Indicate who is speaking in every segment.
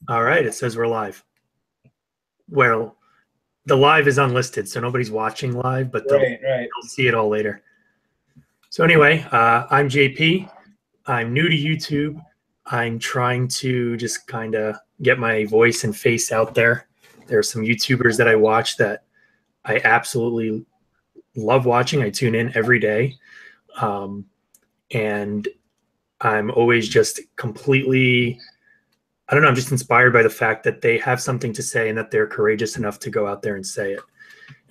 Speaker 1: All right, it says we're live. Well, the live is unlisted, so nobody's watching live, but they'll see it all later. So anyway, I'm JP. I'm new to YouTube. I'm trying to just kind of get my voice and face out there. There are some YouTubers that I watch that I absolutely love watching. I tune in every day. And I'm always just completely, I don't know, I'm just inspired by the fact that they have something to say and that they're courageous enough to go out there and say it.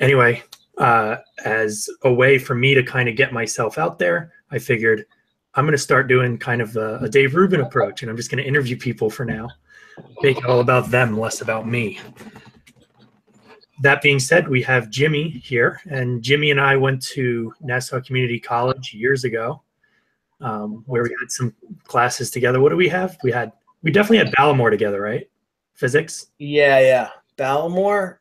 Speaker 1: Anyway, as a way for me to kind of get myself out there, I figured I'm going to start doing kind of a Dave Rubin approach, and I'm just going to interview people for now, make it all about them, less about me. That being said, we have Jimmy here, and Jimmy and I went to Nassau Community College years ago, where we had some classes together. What do we have? We definitely had Ballimore together, right? Physics?
Speaker 2: Yeah. Ballimore.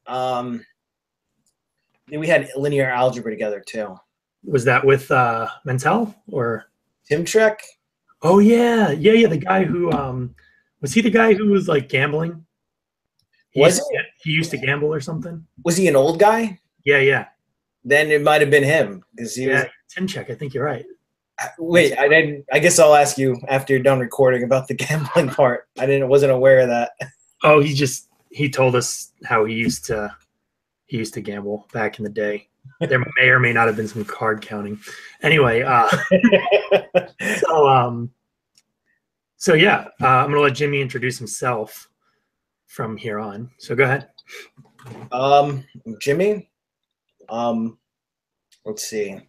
Speaker 2: We had linear algebra together too.
Speaker 1: Was that with Mentel or
Speaker 2: Tim Trek?
Speaker 1: Oh yeah. The guy who was he the guy who was like gambling? He used to gamble or something.
Speaker 2: Was he an old guy?
Speaker 1: Yeah.
Speaker 2: Then it might have been him because he was
Speaker 1: Tim Check. I think you're right.
Speaker 2: Wait, I didn't. I guess I'll ask you after you're done recording about the gambling part. Wasn't aware of that.
Speaker 1: Oh, he told us how he used to gamble back in the day. There may or may not have been some card counting. Anyway, so yeah, I'm gonna let Jimmy introduce himself from here on. So go ahead.
Speaker 2: Jimmy. Let's see.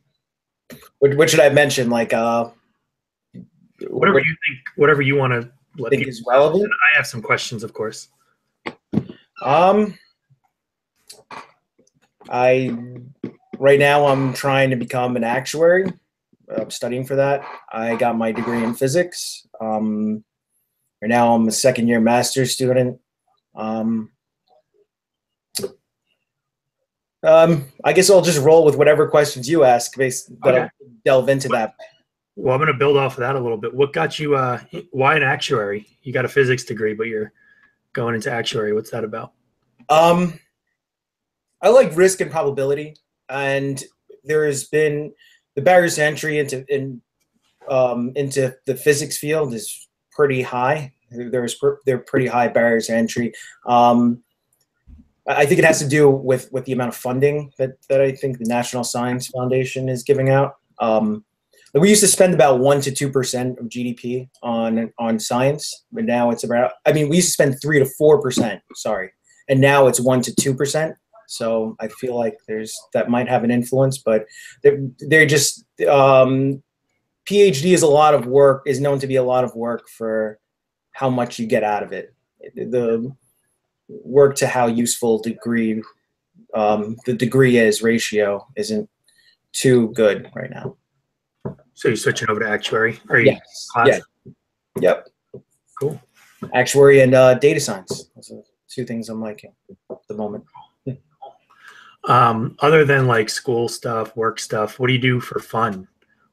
Speaker 2: What should I mention? Like,
Speaker 1: whatever you think, whatever you want to let
Speaker 2: think is relevant.
Speaker 1: I have some questions, of course.
Speaker 2: Right now I'm trying to become an actuary. I'm studying for that. I got my degree in physics. Right now I'm a second-year master's student. I guess I'll just roll with whatever questions you ask, but delve into that.
Speaker 1: Well, I'm going to build off of that a little bit. What got you, why an actuary? You got a physics degree, but you're going into actuary. What's that about?
Speaker 2: I like risk and probability, and there has been the barriers to entry into the physics field is pretty high. There are pretty high barriers to entry. I think it has to do with the amount of funding that I think the National Science Foundation is giving out. We used to spend about 1% to 2% of GDP on science, but now it's about. I mean, we used to spend 3% to 4%. Sorry, and now it's 1% to 2%. So I feel like that might have an influence, but they're just PhD is a lot of work. Is known to be a lot of work for how much you get out of it. The work to how useful degree the degree is ratio isn't too good right now.
Speaker 1: So you're switching over to actuary? Or
Speaker 2: yes. Yeah. Yep.
Speaker 1: Cool.
Speaker 2: Actuary and data science. Those are two things I'm liking at the moment.
Speaker 1: Other than like school stuff, work stuff, what do you do for fun?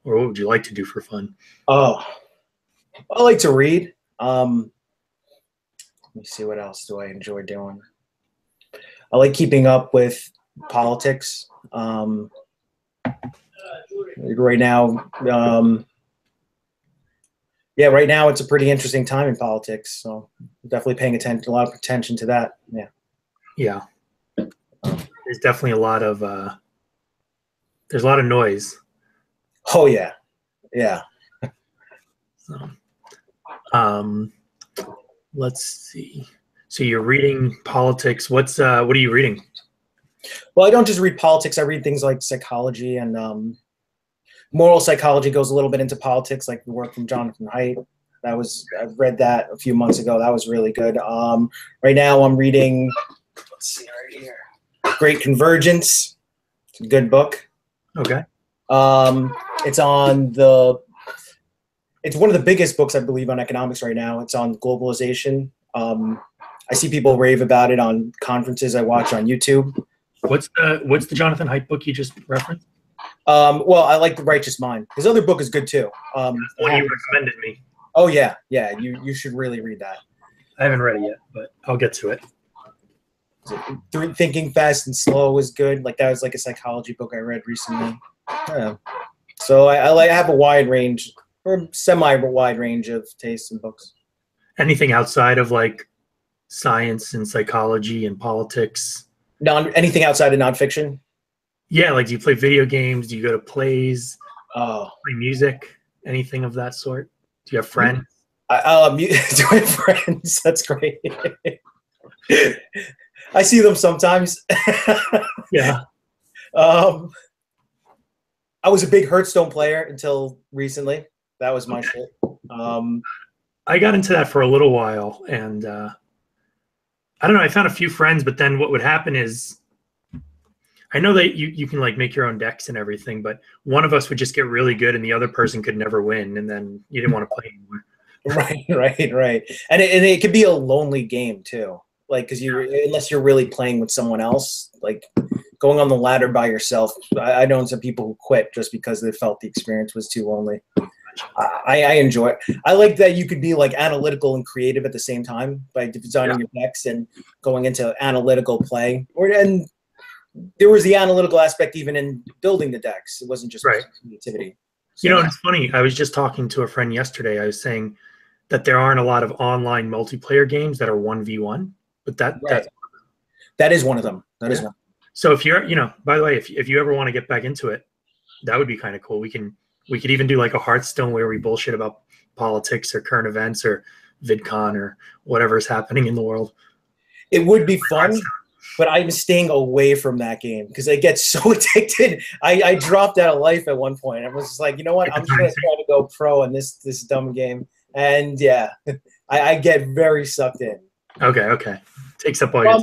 Speaker 1: Or what would you like to do for fun?
Speaker 2: Oh, I like to read. Let me see, what else do I enjoy doing? I like keeping up with politics. Right now, right now it's a pretty interesting time in politics. So definitely paying a lot of attention to that. Yeah.
Speaker 1: Yeah. There's definitely a lot of noise.
Speaker 2: Oh yeah. Yeah.
Speaker 1: So, let's see. So you're reading politics. What are you reading?
Speaker 2: Well, I don't just read politics. I read things like psychology and moral psychology goes a little bit into politics, like the work from Jonathan Haidt. I read that a few months ago. That was really good. Right now I'm reading, let's see right here, Great Convergence. It's a good book.
Speaker 1: Okay.
Speaker 2: It's one of the biggest books, I believe, on economics right now. It's on globalization. I see people rave about it on conferences I watch on YouTube.
Speaker 1: What's the Jonathan Haidt book you just referenced?
Speaker 2: Well, I like The Righteous Mind. His other book is good too.
Speaker 1: One you recommended me.
Speaker 2: Oh yeah. You should really read that.
Speaker 1: I haven't read it yet, but I'll get to it.
Speaker 2: Thinking Fast and Slow was good. Like that was like a psychology book I read recently. Yeah. So I have a wide range, or semi-wide range of tastes in books.
Speaker 1: Anything outside of like science and psychology and politics?
Speaker 2: Anything outside of nonfiction?
Speaker 1: Yeah, like do you play video games? Do you go to plays?
Speaker 2: Oh,
Speaker 1: Play music? Anything of that sort? Do you have friends?
Speaker 2: do I have friends? That's great. I see them sometimes.
Speaker 1: Yeah.
Speaker 2: I was a big Hearthstone player until recently. That was my shit.
Speaker 1: I got into that for a little while, and I don't know. I found a few friends, but then what would happen is, I know that you can like make your own decks and everything, but one of us would just get really good, and the other person could never win, and then you didn't want to play anymore.
Speaker 2: Right. And it could be a lonely game too. Like, because unless you're really playing with someone else, like going on the ladder by yourself. I know some people who quit just because they felt the experience was too lonely. I enjoy it. I like that you could be like analytical and creative at the same time by designing your decks and going into analytical play. And there was the analytical aspect even in building the decks. It wasn't just creativity. So,
Speaker 1: you know, it's funny. I was just talking to a friend yesterday. I was saying that there aren't a lot of online multiplayer games that are 1v1, but
Speaker 2: that is one of them. That is one.
Speaker 1: So if you're, you know, by the way, if you ever want to get back into it, that would be kind of cool. We could even do like a Hearthstone where we bullshit about politics or current events or VidCon or whatever is happening in the world.
Speaker 2: It would be fun, but I'm staying away from that game because I get so addicted. I dropped out of life at one point. I was just like, you know what? I'm just going to try to go pro in this dumb game. And yeah, I get very sucked in.
Speaker 1: Okay. Takes up all
Speaker 2: your time.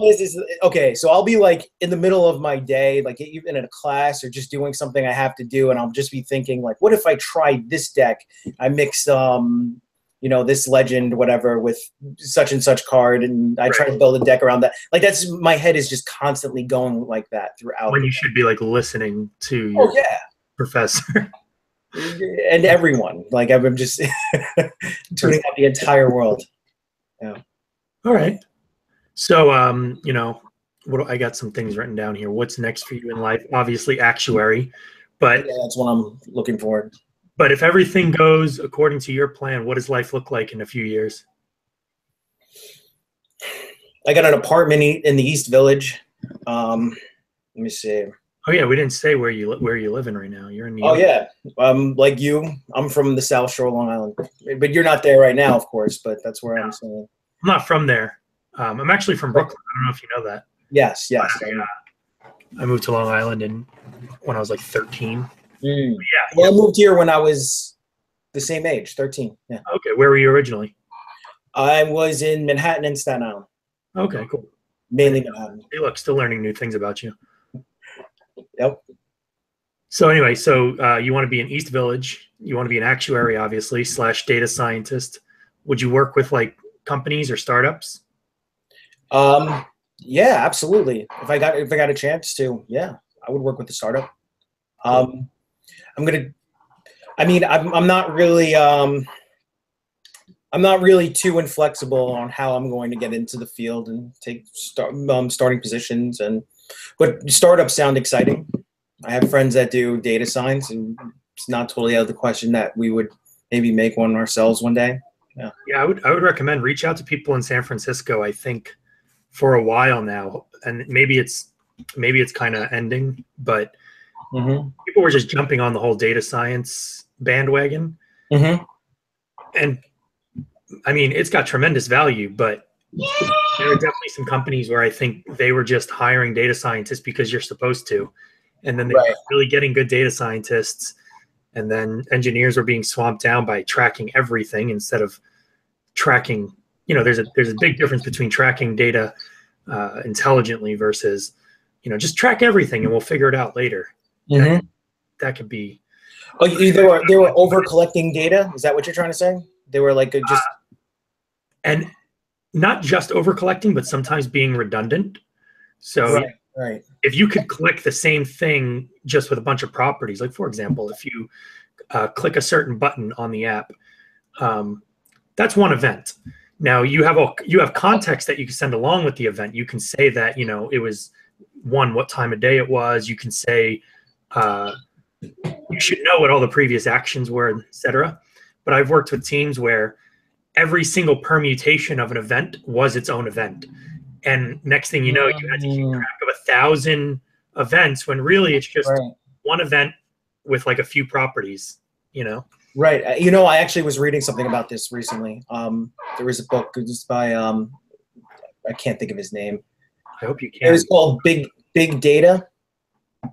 Speaker 2: Okay, so I'll be like in the middle of my day, like even in a class or just doing something I have to do, and I'll just be thinking like, what if I tried this deck? I mixed you know, this legend, whatever, with such and such card, and I try to build a deck around that. Like that's my head is just constantly going like that throughout.
Speaker 1: When you should be like listening to your professor.
Speaker 2: And everyone. Like I'm just tuning out the entire world. Yeah.
Speaker 1: All right. So, you know, I got some things written down here. What's next for you in life? Obviously, actuary, but
Speaker 2: yeah, that's what I'm looking for.
Speaker 1: But if everything goes according to your plan, what does life look like in a few years?
Speaker 2: I got an apartment in the East Village. Let me see.
Speaker 1: Oh yeah, we didn't say where you living right now. You're in New York.
Speaker 2: Oh yeah, like you, I'm from the South Shore, Long Island, but you're not there right now, of course. But that's where I'm saying.
Speaker 1: I'm not from there. I'm actually from Brooklyn. I don't know if you know that.
Speaker 2: Yes.
Speaker 1: I moved to Long Island when I was like 13.
Speaker 2: Yeah. Well, I moved here when I was the same age, 13. Yeah.
Speaker 1: Okay. Where were you originally?
Speaker 2: I was in Manhattan and Staten Island.
Speaker 1: Okay, cool.
Speaker 2: Mainly Manhattan.
Speaker 1: Hey, look, still learning new things about you.
Speaker 2: Yep.
Speaker 1: So anyway, you want to be in East Village. You want to be an actuary, obviously, / data scientist. Would you work with like companies or startups?
Speaker 2: Yeah, absolutely. If I got a chance to, yeah, I would work with the startup. I'm not really too inflexible on how I'm going to get into the field and take starting positions, but startups sound exciting. I have friends that do data science, and it's not totally out of the question that we would maybe make one ourselves one day.
Speaker 1: Yeah, I would recommend reach out to people in San Francisco. I think for a while now, and maybe it's kind of ending, but people were just jumping on the whole data science bandwagon. And I mean, it's got tremendous value, but there are definitely some companies where I think they were just hiring data scientists because you're supposed to, and then they were really getting good data scientists, and then engineers were being swamped down by tracking everything instead of tracking. You know, there's a big difference between tracking data intelligently versus, you know, just track everything and we'll figure it out later. That could be.
Speaker 2: Oh, they were over collecting data. Is that what you're trying to say? They were like just.
Speaker 1: And not just over collecting, but sometimes being redundant. So if you could click the same thing just with a bunch of properties, like for example, if you click a certain button on the app, that's one event. Now you have context that you can send along with the event. You can say that, you know, it was what time of day it was. You can say you should know what all the previous actions were, etc. But I've worked with teams where every single permutation of an event was its own event. And next thing you know, you had to keep track of 1,000 events when really it's just one event with like a few properties, you know?
Speaker 2: Right. You know, I actually was reading something about this recently. There was a book just by, I can't think of his name.
Speaker 1: I hope you can.
Speaker 2: It was called Big Data.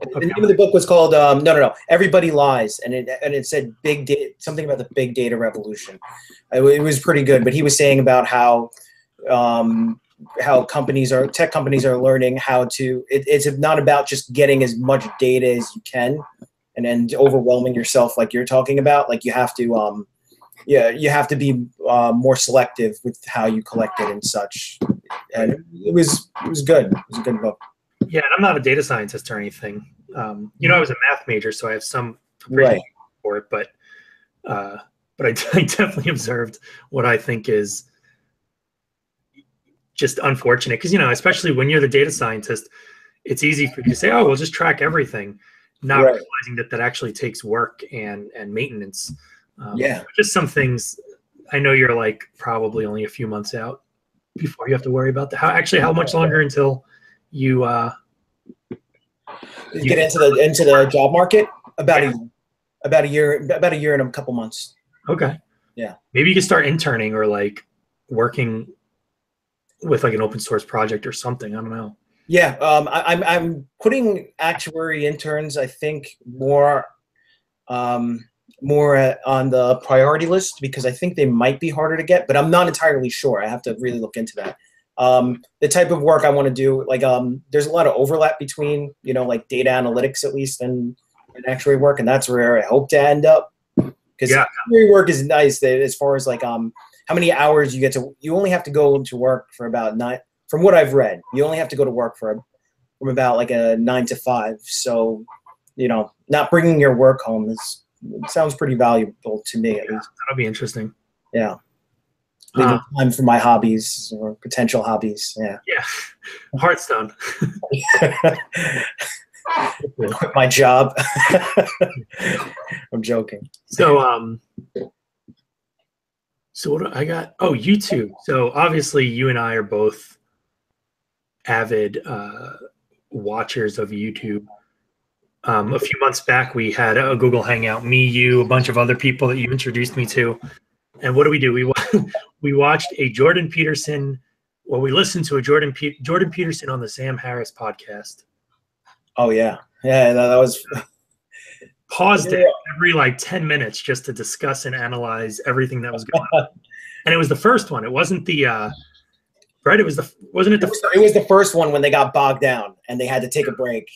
Speaker 2: Okay. The name of the book was called no, Everybody Lies, and it said big data, something about the big data revolution. It was pretty good, but he was saying about how tech companies are learning how to. It's not about just getting as much data as you can, and then overwhelming yourself like you're talking about. Like you have to you have to be more selective with how you collect it and such. And it was good. It was a good book.
Speaker 1: Yeah, and I'm not a data scientist or anything. You know, I was a math major, so I have some appreciation for it. But I definitely observed what I think is just unfortunate. Because, you know, especially when you're the data scientist, it's easy for you to say, oh, we'll just track everything, not realizing that actually takes work and maintenance. Just some things. I know you're like probably only a few months out before you have to worry about that. How much longer until you
Speaker 2: get into the job market? About a year and a couple months.
Speaker 1: Okay.
Speaker 2: Yeah.
Speaker 1: Maybe you can start interning or like working with like an open source project or something. I don't know.
Speaker 2: Yeah. I'm putting actuary interns, I think, more on the priority list because I think they might be harder to get, but I'm not entirely sure. I have to really look into that. The type of work I want to do, like, there's a lot of overlap between, you know, like data analytics at least and actuary work, and that's where I hope to end up. Because actuary work is nice as far as like how many hours you only have to go to work for about 9. From what I've read, you only have to go to work from about like a 9 to 5. So, you know, not bringing your work home sounds pretty valuable to me at least.
Speaker 1: That'll be interesting.
Speaker 2: Yeah. Leaving time for my hobbies or potential hobbies. Yeah.
Speaker 1: Yeah. Hearthstone.
Speaker 2: Quit my job. I'm joking.
Speaker 1: So what do I got? Oh, YouTube. So obviously you and I are both avid watchers of YouTube. A few months back, we had a Google Hangout, me, you, a bunch of other people that you introduced me to. And what do? We watched a Jordan Peterson. Well, we listened to a Jordan Peterson on the Sam Harris podcast.
Speaker 2: Oh yeah, that was.
Speaker 1: Paused it every like 10 minutes just to discuss and analyze everything that was going on. And it was the first one. It wasn't the right. It was wasn't it the?
Speaker 2: It was the first one when they got bogged down and they had to take a break.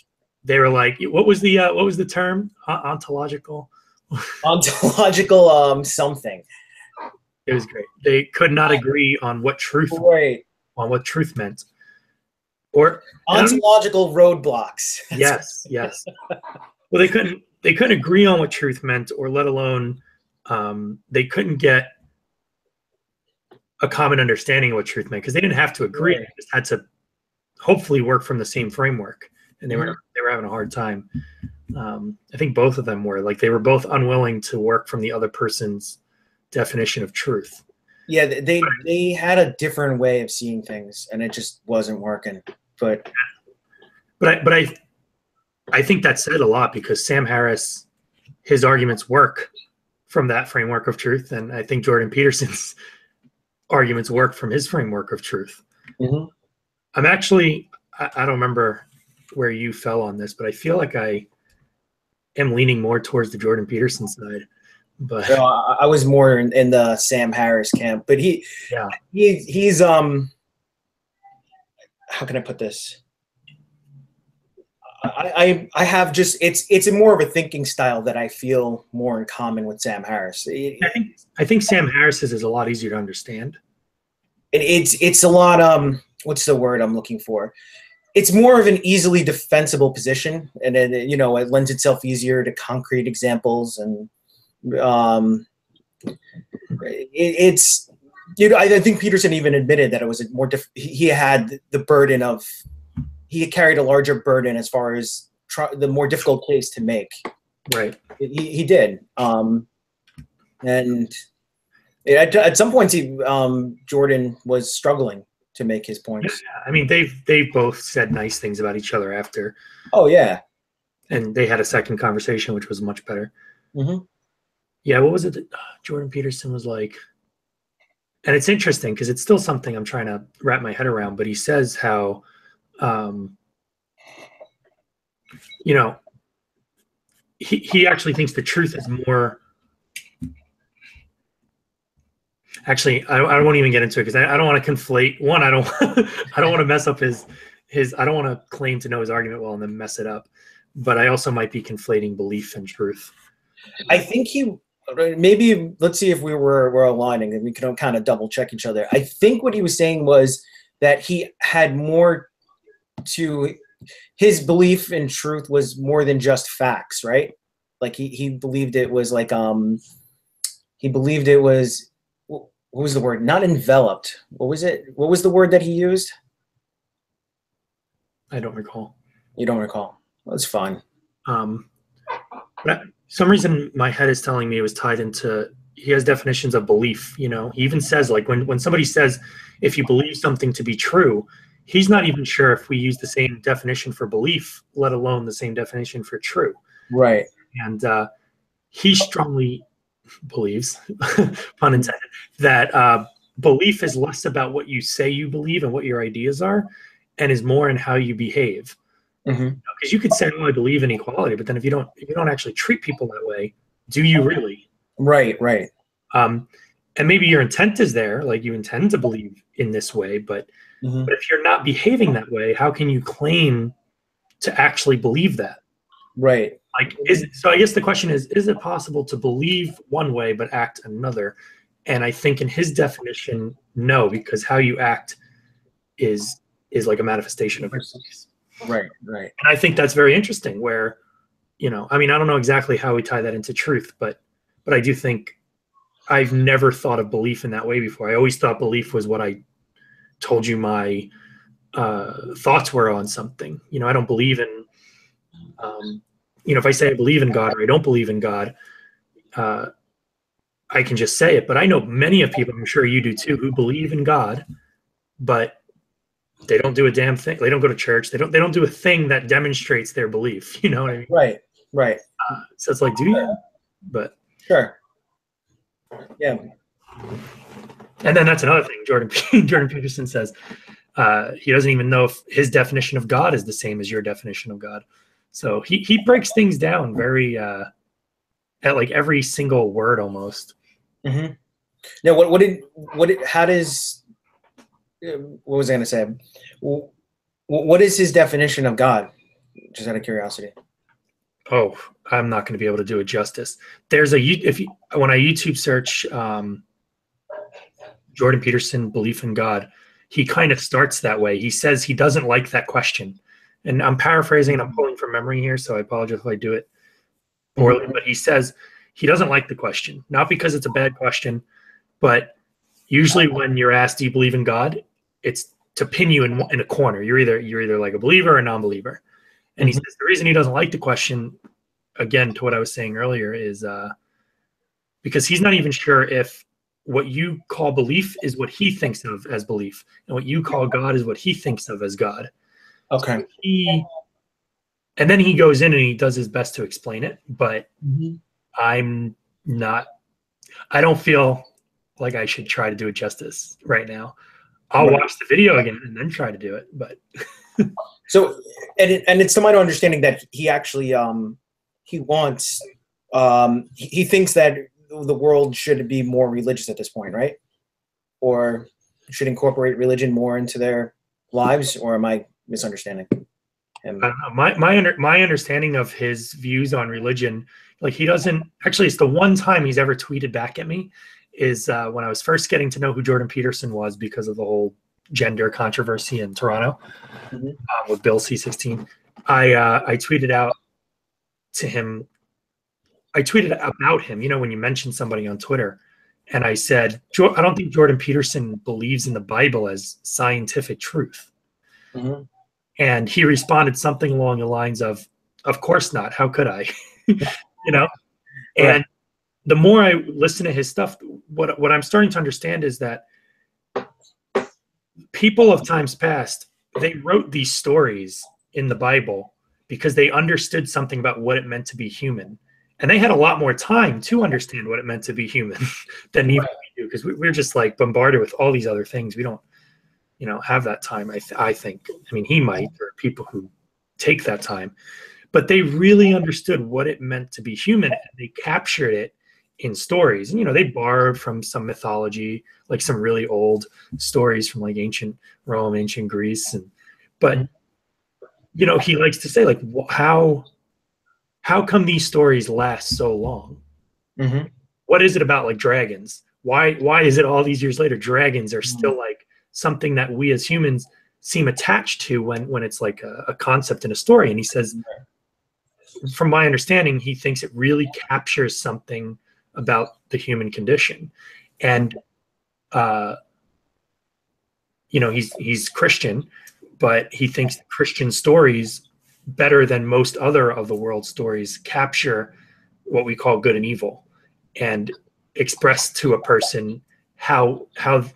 Speaker 1: They were like, what was the term? Ontological.
Speaker 2: Ontological something.
Speaker 1: It was great. They could not agree on what truth meant. Or
Speaker 2: ontological roadblocks.
Speaker 1: Yes. Well, they couldn't agree on what truth meant, or let alone they couldn't get a common understanding of what truth meant because they didn't have to agree. They just had to hopefully work from the same framework, and they were having a hard time. I think both of them were they were both unwilling to work from the other person's definition of truth.
Speaker 2: Yeah, they had a different way of seeing things, and it just wasn't working. But
Speaker 1: I think that said a lot because Sam Harris, his arguments work from that framework of truth, and I think Jordan Peterson's arguments work from his framework of truth.
Speaker 2: Mm-hmm.
Speaker 1: I'm actually, I don't remember where you fell on this, but I feel like I am leaning more towards the Jordan Peterson side. But
Speaker 2: I was more in the Sam Harris camp, but he's how can I put this? I have just it's a more of a thinking style that I feel more in common with Sam Harris.
Speaker 1: I think Sam Harris's is a lot easier to understand.
Speaker 2: It's a lot what's the word I'm looking for? It's more of an easily defensible position, and then it lends itself easier to concrete examples, and it's I think Peterson even admitted that it was he had the burden of, he carried a larger burden as far as the more difficult case to make.
Speaker 1: Right.
Speaker 2: He did. And at some points, Jordan was struggling to make his points.
Speaker 1: Yeah, I mean, they've both said nice things about each other after.
Speaker 2: Oh yeah.
Speaker 1: And they had a second conversation, which was much better.
Speaker 2: Mm-hmm.
Speaker 1: Yeah, what was it that Jordan Peterson was like? And it's interesting because it's still something I'm trying to wrap my head around. But he says how, you know, he actually thinks the truth is more. Actually, I won't even get into it because I don't want to conflate. One, I don't want to mess up his. I don't want to claim to know his argument well and then mess it up. But I also might be conflating belief and truth.
Speaker 2: I think maybe let's see if we're aligning and we can kind of double check each other. I think what he was saying was that he had more to his belief in truth was more than just facts, right? Like he believed it was like he believed it was, what was the word? Not enveloped. What was it? What was the word that he used?
Speaker 1: I don't recall.
Speaker 2: You don't recall? That's fine.
Speaker 1: But some reason my head is telling me it was tied into, he has definitions of belief. You know, he even says like when somebody says if you believe something to be true, he's not even sure if we use the same definition for belief, let alone the same definition for true.
Speaker 2: Right.
Speaker 1: And he strongly believes, pun intended, that belief is less about what you say you believe and what your ideas are, and is more in how you behave. Because you could say, "Oh, I believe in equality," but then if you don't actually treat people that way, do you really?
Speaker 2: Right. Right.
Speaker 1: And maybe your intent is there, like you intend to believe in this way, but if you're not behaving that way, how can you claim to actually believe that?
Speaker 2: Right.
Speaker 1: Like, so I guess the question is it possible to believe one way but act another? And I think in his definition, no, because how you act is like a manifestation of your beliefs.
Speaker 2: Right, right.
Speaker 1: And I think that's very interesting where, you know, I mean, I don't know exactly how we tie that into truth, but I do think I've never thought of belief in that way before. I always thought belief was what I told you my thoughts were on something. You know, I don't believe in, you know, if I say I believe in God or I don't believe in God, I can just say it. But I know many of people, I'm sure you do too, who believe in God, but they don't do a damn thing. They don't go to church. They don't do a thing that demonstrates their belief. You know what I mean?
Speaker 2: Right, right.
Speaker 1: So it's like, do you? But
Speaker 2: sure. Yeah.
Speaker 1: And then that's another thing. Jordan Peterson says he doesn't even know if his definition of God is the same as your definition of God. So he breaks things down very at like every single word almost.
Speaker 2: Now, how does? What was I going to say? What is his definition of God? Just out of curiosity.
Speaker 1: Oh, I'm not going to be able to do it justice. There's when I YouTube search Jordan Peterson belief in God, he kind of starts that way. He says he doesn't like that question, and I'm paraphrasing and I'm pulling from memory here, so I apologize if I do it poorly. But he says he doesn't like the question, not because it's a bad question, but usually when you're asked, "Do you believe in God?" it's to pin you in a corner. You're either like a believer or a non-believer. And he says the reason he doesn't like the question, again, to what I was saying earlier, is because he's not even sure if what you call belief is what he thinks of as belief, and what you call God is what he thinks of as God.
Speaker 2: Okay.
Speaker 1: So and then he goes in and he does his best to explain it, but I don't feel like I should try to do it justice right now. I'll watch the video again and then try to do it, but
Speaker 2: so and it's to my understanding that he actually he wants he thinks that the world should be more religious at this point, right? Or should incorporate religion more into their lives, or am I misunderstanding him?
Speaker 1: I don't know. My understanding of his views on religion, like he doesn't actually, it's the one time he's ever tweeted back at me is when I was first getting to know who Jordan Peterson was because of the whole gender controversy in Toronto with Bill C-16. I tweeted out to him. I tweeted about him, you know, when you mention somebody on Twitter, And I said, I don't think Jordan Peterson believes in the Bible as scientific truth.
Speaker 2: Mm-hmm.
Speaker 1: And he responded something along the lines of course not. How could I? You know? And
Speaker 2: Right.
Speaker 1: the more I listen to his stuff, what I'm starting to understand is that people of times past, they wrote these stories in the Bible because they understood something about what it meant to be human. And they had a lot more time to understand what it meant to be human than even we do, because we're just like bombarded with all these other things. We don't, have that time. I think. I mean, he might. There are people who take that time, but they really understood what it meant to be human, and they captured it in stories. And they borrowed from some mythology, like some really old stories from like ancient Rome, ancient Greece, but he likes to say, like, how come these stories last so long?
Speaker 2: Mm-hmm.
Speaker 1: What is it about, like, dragons? Why is it all these years later dragons are still like something that we as humans seem attached to when it's like a concept in a story? And he says, from my understanding, he thinks it really captures something about the human condition. And he's Christian, but he thinks Christian stories, better than most other of the world's stories, capture what we call good and evil and express to a person how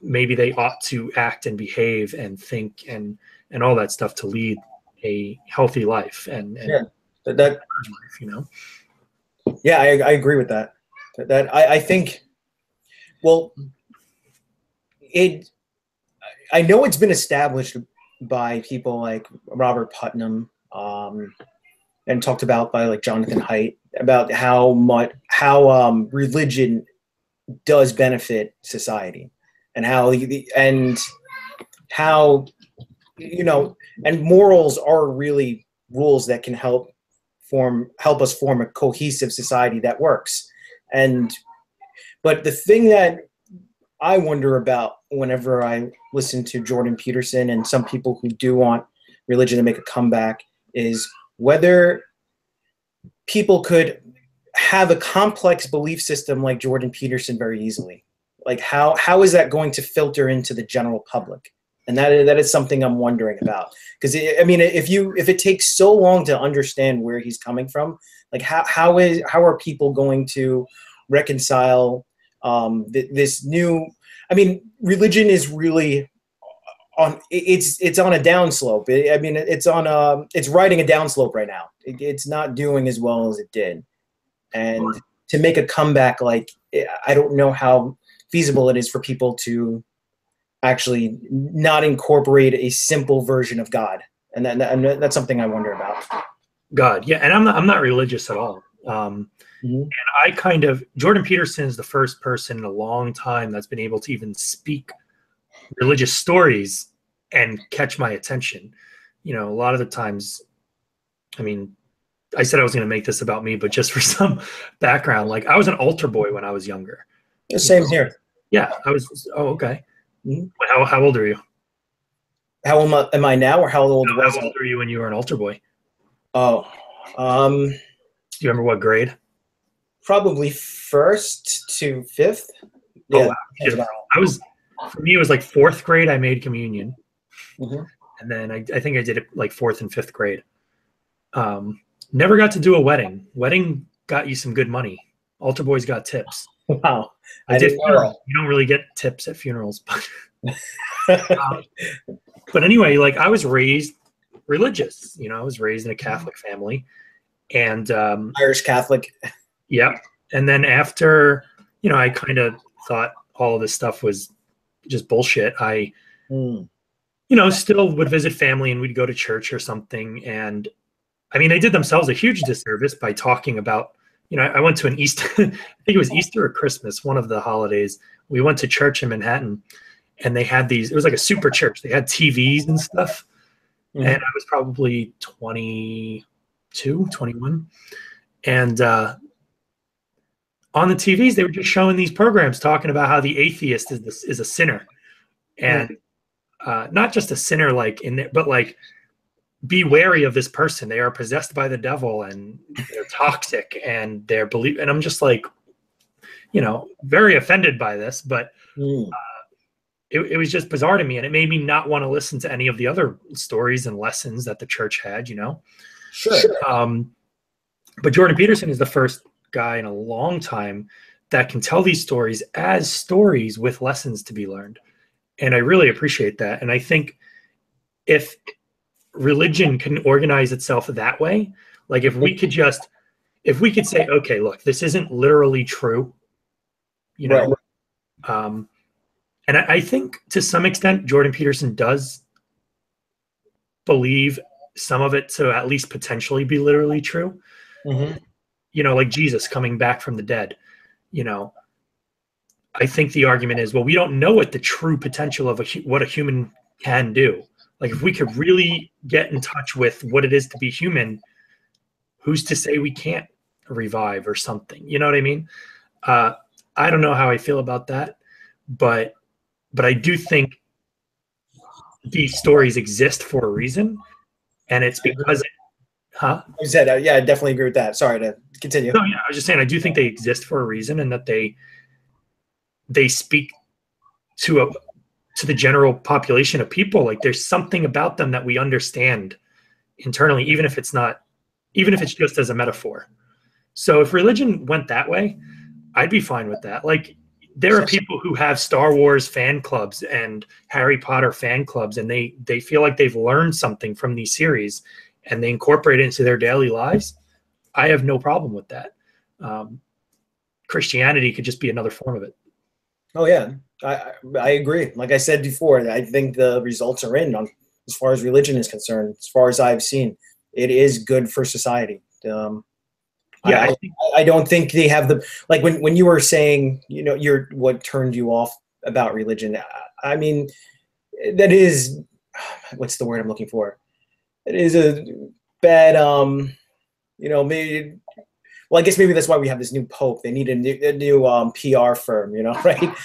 Speaker 1: maybe they ought to act and behave and think and all that stuff to lead a healthy life and
Speaker 2: that
Speaker 1: life,
Speaker 2: Yeah, I agree with that. I think, well, I know it's been established by people like Robert Putnam, and talked about by like Jonathan Haidt, about how religion does benefit society, and how and morals are really rules that can help us form a cohesive society that works. But the thing that I wonder about whenever I listen to Jordan Peterson and some people who do want religion to make a comeback is whether people could have a complex belief system like Jordan Peterson very easily. Like how is that going to filter into the general public? And that is something I'm wondering about. Because I mean, if it takes so long to understand where he's coming from, like how are people going to reconcile this new? I mean, religion is really it's on a downslope. I mean, it's riding a downslope right now. It's not doing as well as it did, and to make a comeback, like, I don't know how feasible it is for people to actually not incorporate a simple version of God, and that's something I wonder about.
Speaker 1: God, yeah, and I'm not religious at all. And Jordan Peterson is the first person in a long time that's been able to even speak religious stories and catch my attention. A lot of the times, I mean, I said I was going to make this about me, but just for some background, like, I was an altar boy when I was younger.
Speaker 2: Same here.
Speaker 1: Yeah, I was. Oh, okay.
Speaker 2: Mm-hmm.
Speaker 1: How old are you?
Speaker 2: How old am I now, or how old was I?
Speaker 1: How old were you when you were an altar boy?
Speaker 2: Oh,
Speaker 1: do you remember what grade?
Speaker 2: Probably 1st to 5th.
Speaker 1: Yeah, for me, it was like 4th grade. I made communion, and then I think I did it like 4th and 5th grade. Never got to do a wedding. Wedding got you some good money. Altar boys got tips.
Speaker 2: Wow.
Speaker 1: I did funerals. You don't really get tips at funerals, but but anyway, like, I was raised religious. I was raised in a Catholic family, and
Speaker 2: Irish Catholic.
Speaker 1: Yeah. And then after, I kind of thought all of this stuff was just bullshit. I, still would visit family and we'd go to church or something. And I mean, they did themselves a huge disservice by talking about, I went to an Easter, I think it was Easter or Christmas, one of the holidays. We went to church in Manhattan, and they had it was like a super church. They had TVs and stuff. And I was probably 22, 21. And on the TVs, they were just showing these programs talking about how the atheist is a sinner, and not just a sinner like in there, but like, be wary of this person. They are possessed by the devil, and they're toxic, and they're And I'm just like, very offended by this, but
Speaker 2: Mm.
Speaker 1: it was just bizarre to me, and it made me not want to listen to any of the other stories and lessons that the church had.
Speaker 2: Sure.
Speaker 1: But Jordan Peterson is the first guy in a long time that can tell these stories as stories with lessons to be learned, and I really appreciate that. And I think if religion can organize itself that way, like if we could say, okay, look, this isn't literally true,
Speaker 2: Right.
Speaker 1: And I think to some extent Jordan Peterson does believe some of it to at least potentially be literally true.
Speaker 2: Mm-hmm.
Speaker 1: Like Jesus coming back from the dead. I think the argument is, well, we don't know what the true potential of what a human can do. Like if we could really get in touch with what it is to be human, who's to say we can't revive or something? You know what I mean? I don't know how I feel about that, but I do think these stories exist for a reason, and it's because
Speaker 2: I said, yeah, I definitely agree with that. Sorry to continue.
Speaker 1: No, yeah, I was just saying I do think they exist for a reason, and that they speak to the general population of people. Like there's something about them that we understand internally, even if it's just as a metaphor. So if religion went that way, I'd be fine with that. Like there are people who have Star Wars fan clubs and Harry Potter fan clubs, and they feel like they've learned something from these series and they incorporate it into their daily lives. I have no problem with that. Christianity could just be another form of it.
Speaker 2: Oh yeah, I agree. Like I said before, I think the results are in on as far as religion is concerned. As far as I've seen, it is good for society. I don't think they have the, like when you were saying, what turned you off about religion. I mean, that is, what's the word I'm looking for? It is a bad, maybe. Well, I guess maybe that's why we have this new pope. They need a new PR firm, right?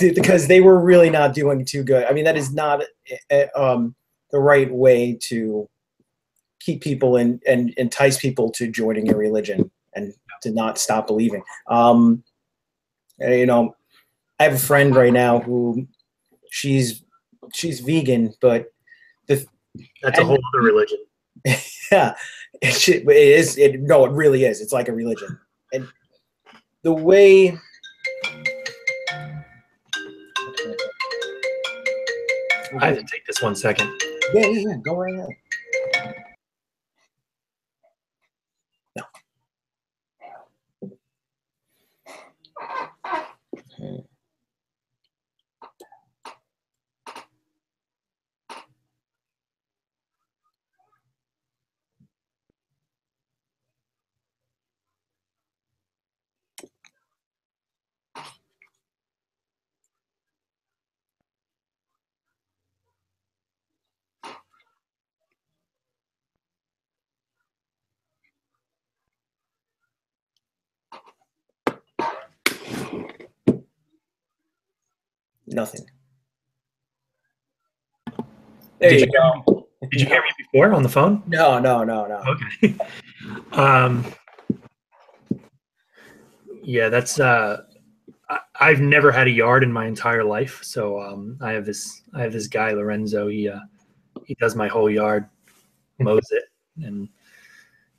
Speaker 2: Because they were really not doing too good. I mean, that is not the right way to keep people and entice people to joining your religion and to not stop believing. I have a friend right now who she's vegan, but
Speaker 1: that's a whole other religion.
Speaker 2: Yeah, it is. No, it really is. It's like a religion, and the way.
Speaker 1: I have to take this 1 second.
Speaker 2: Yeah. Go right ahead. No. Nothing. There you go.
Speaker 1: Did you hear me before on the phone?
Speaker 2: No.
Speaker 1: Okay. Yeah, that's I've never had a yard in my entire life, so I have this guy Lorenzo. He does my whole yard, mows it, and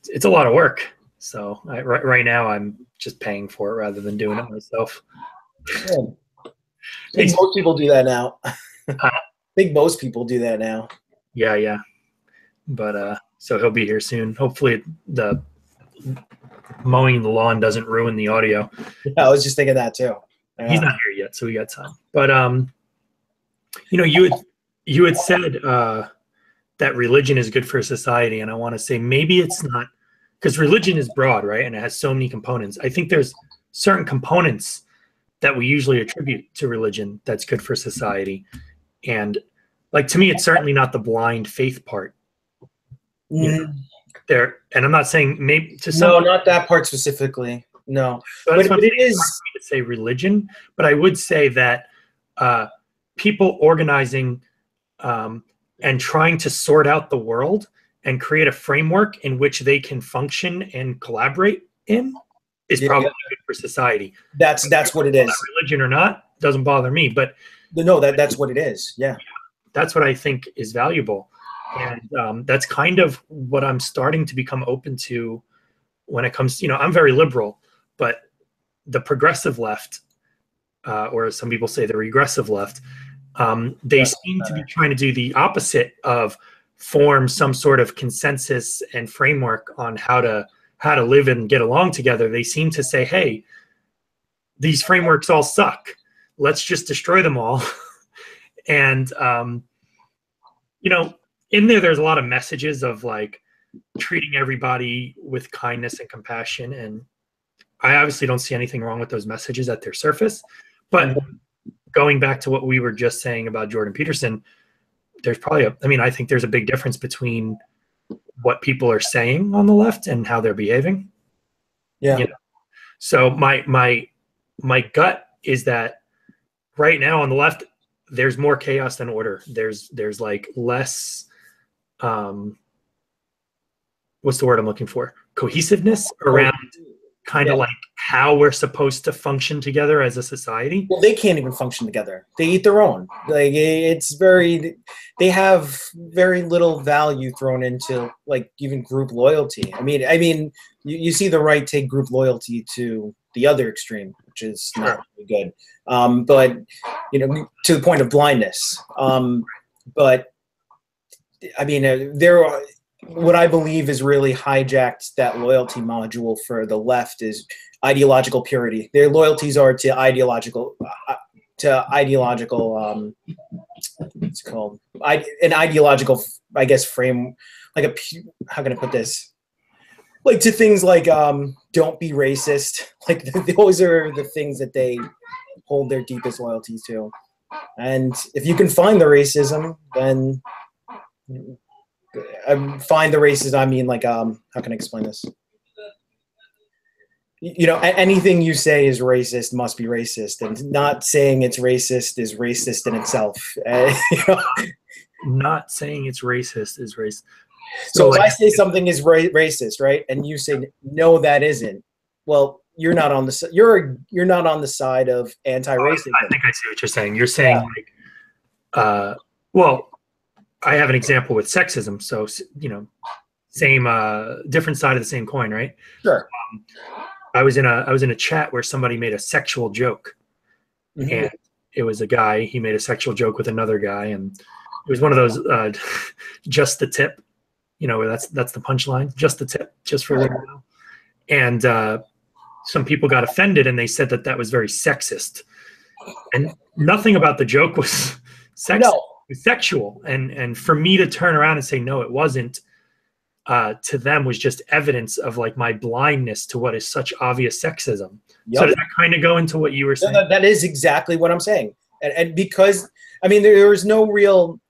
Speaker 1: it's a lot of work. So right now I'm just paying for it rather than doing it myself.
Speaker 2: Yeah. I think most people do that now. I think most people do that now.
Speaker 1: Yeah. But so he'll be here soon. Hopefully the mowing the lawn doesn't ruin the audio.
Speaker 2: Yeah, I was just thinking that too. Yeah.
Speaker 1: He's not here yet, so we got time. But you had said that religion is good for society, and I want to say maybe it's not, because religion is broad, right? And it has so many components. I think there's certain components that we usually attribute to religion that's good for society. And like, to me, it's certainly not the blind faith part. There, and I'm not saying maybe to some.
Speaker 2: No, not that part specifically. No,
Speaker 1: but it is to say religion. But I would say that people organizing and trying to sort out the world and create a framework in which they can function and collaborate in is probably good for society.
Speaker 2: That's what it is.
Speaker 1: Religion or not doesn't bother me, but
Speaker 2: no, that's what it is. Yeah,
Speaker 1: that's what I think is valuable, and that's kind of what I'm starting to become open to when it comes. I'm very liberal, but the progressive left, or as some people say, the regressive left, they seem to be trying to do the opposite of form some sort of consensus and framework on how to live and get along together. They seem to say, hey, these frameworks all suck. Let's just destroy them all. And, in there's a lot of messages of like treating everybody with kindness and compassion. And I obviously don't see anything wrong with those messages at their surface. But going back to what we were just saying about Jordan Peterson, there's probably I think there's a big difference between what people are saying on the left and how they're behaving.
Speaker 2: Yeah.
Speaker 1: So my gut is that right now on the left, there's more chaos than order. There's like less, what's the word I'm looking for? Cohesiveness around kind of like how we're supposed to function together as a society.
Speaker 2: Well, they can't even function together. They eat their own. Like they have very little value thrown into like even group loyalty. I mean, you see the right take group loyalty to the other extreme, which is not really good. But to the point of blindness. But I mean, what I believe is really hijacked that loyalty module for the left is ideological purity. Their loyalties are to ideological, what's it called? An ideological, I guess, frame, like how can I put this? Like to things like don't be racist. Like those are the things that they hold their deepest loyalties to. And if you can find the racism, then find the racism. I mean, like, how can I explain this? Anything you say is racist must be racist, and not saying it's racist is racist in itself.
Speaker 1: Not saying it's racist is racist.
Speaker 2: So if I say something is racist, right, and you say no, that isn't. Well, you're not on the you're not on the side of anti-racism.
Speaker 1: I think I see what you're saying. You're saying well, I have an example with sexism. So same different side of the same coin, right?
Speaker 2: Sure.
Speaker 1: I was in a chat where somebody made a sexual joke, and it was a guy. He made a sexual joke with another guy, and it was one of those just the tip, where that's the punchline, just the tip, just for a little while. And some people got offended, and they said that was very sexist, and nothing about the joke was sexist. No. It was sexual, and for me to turn around and say no, it wasn't. To them was just evidence of like my blindness to what is such obvious sexism. Yep. So does that kind of go into what you were saying?
Speaker 2: That is exactly what I'm saying. And because, I mean, there is no real,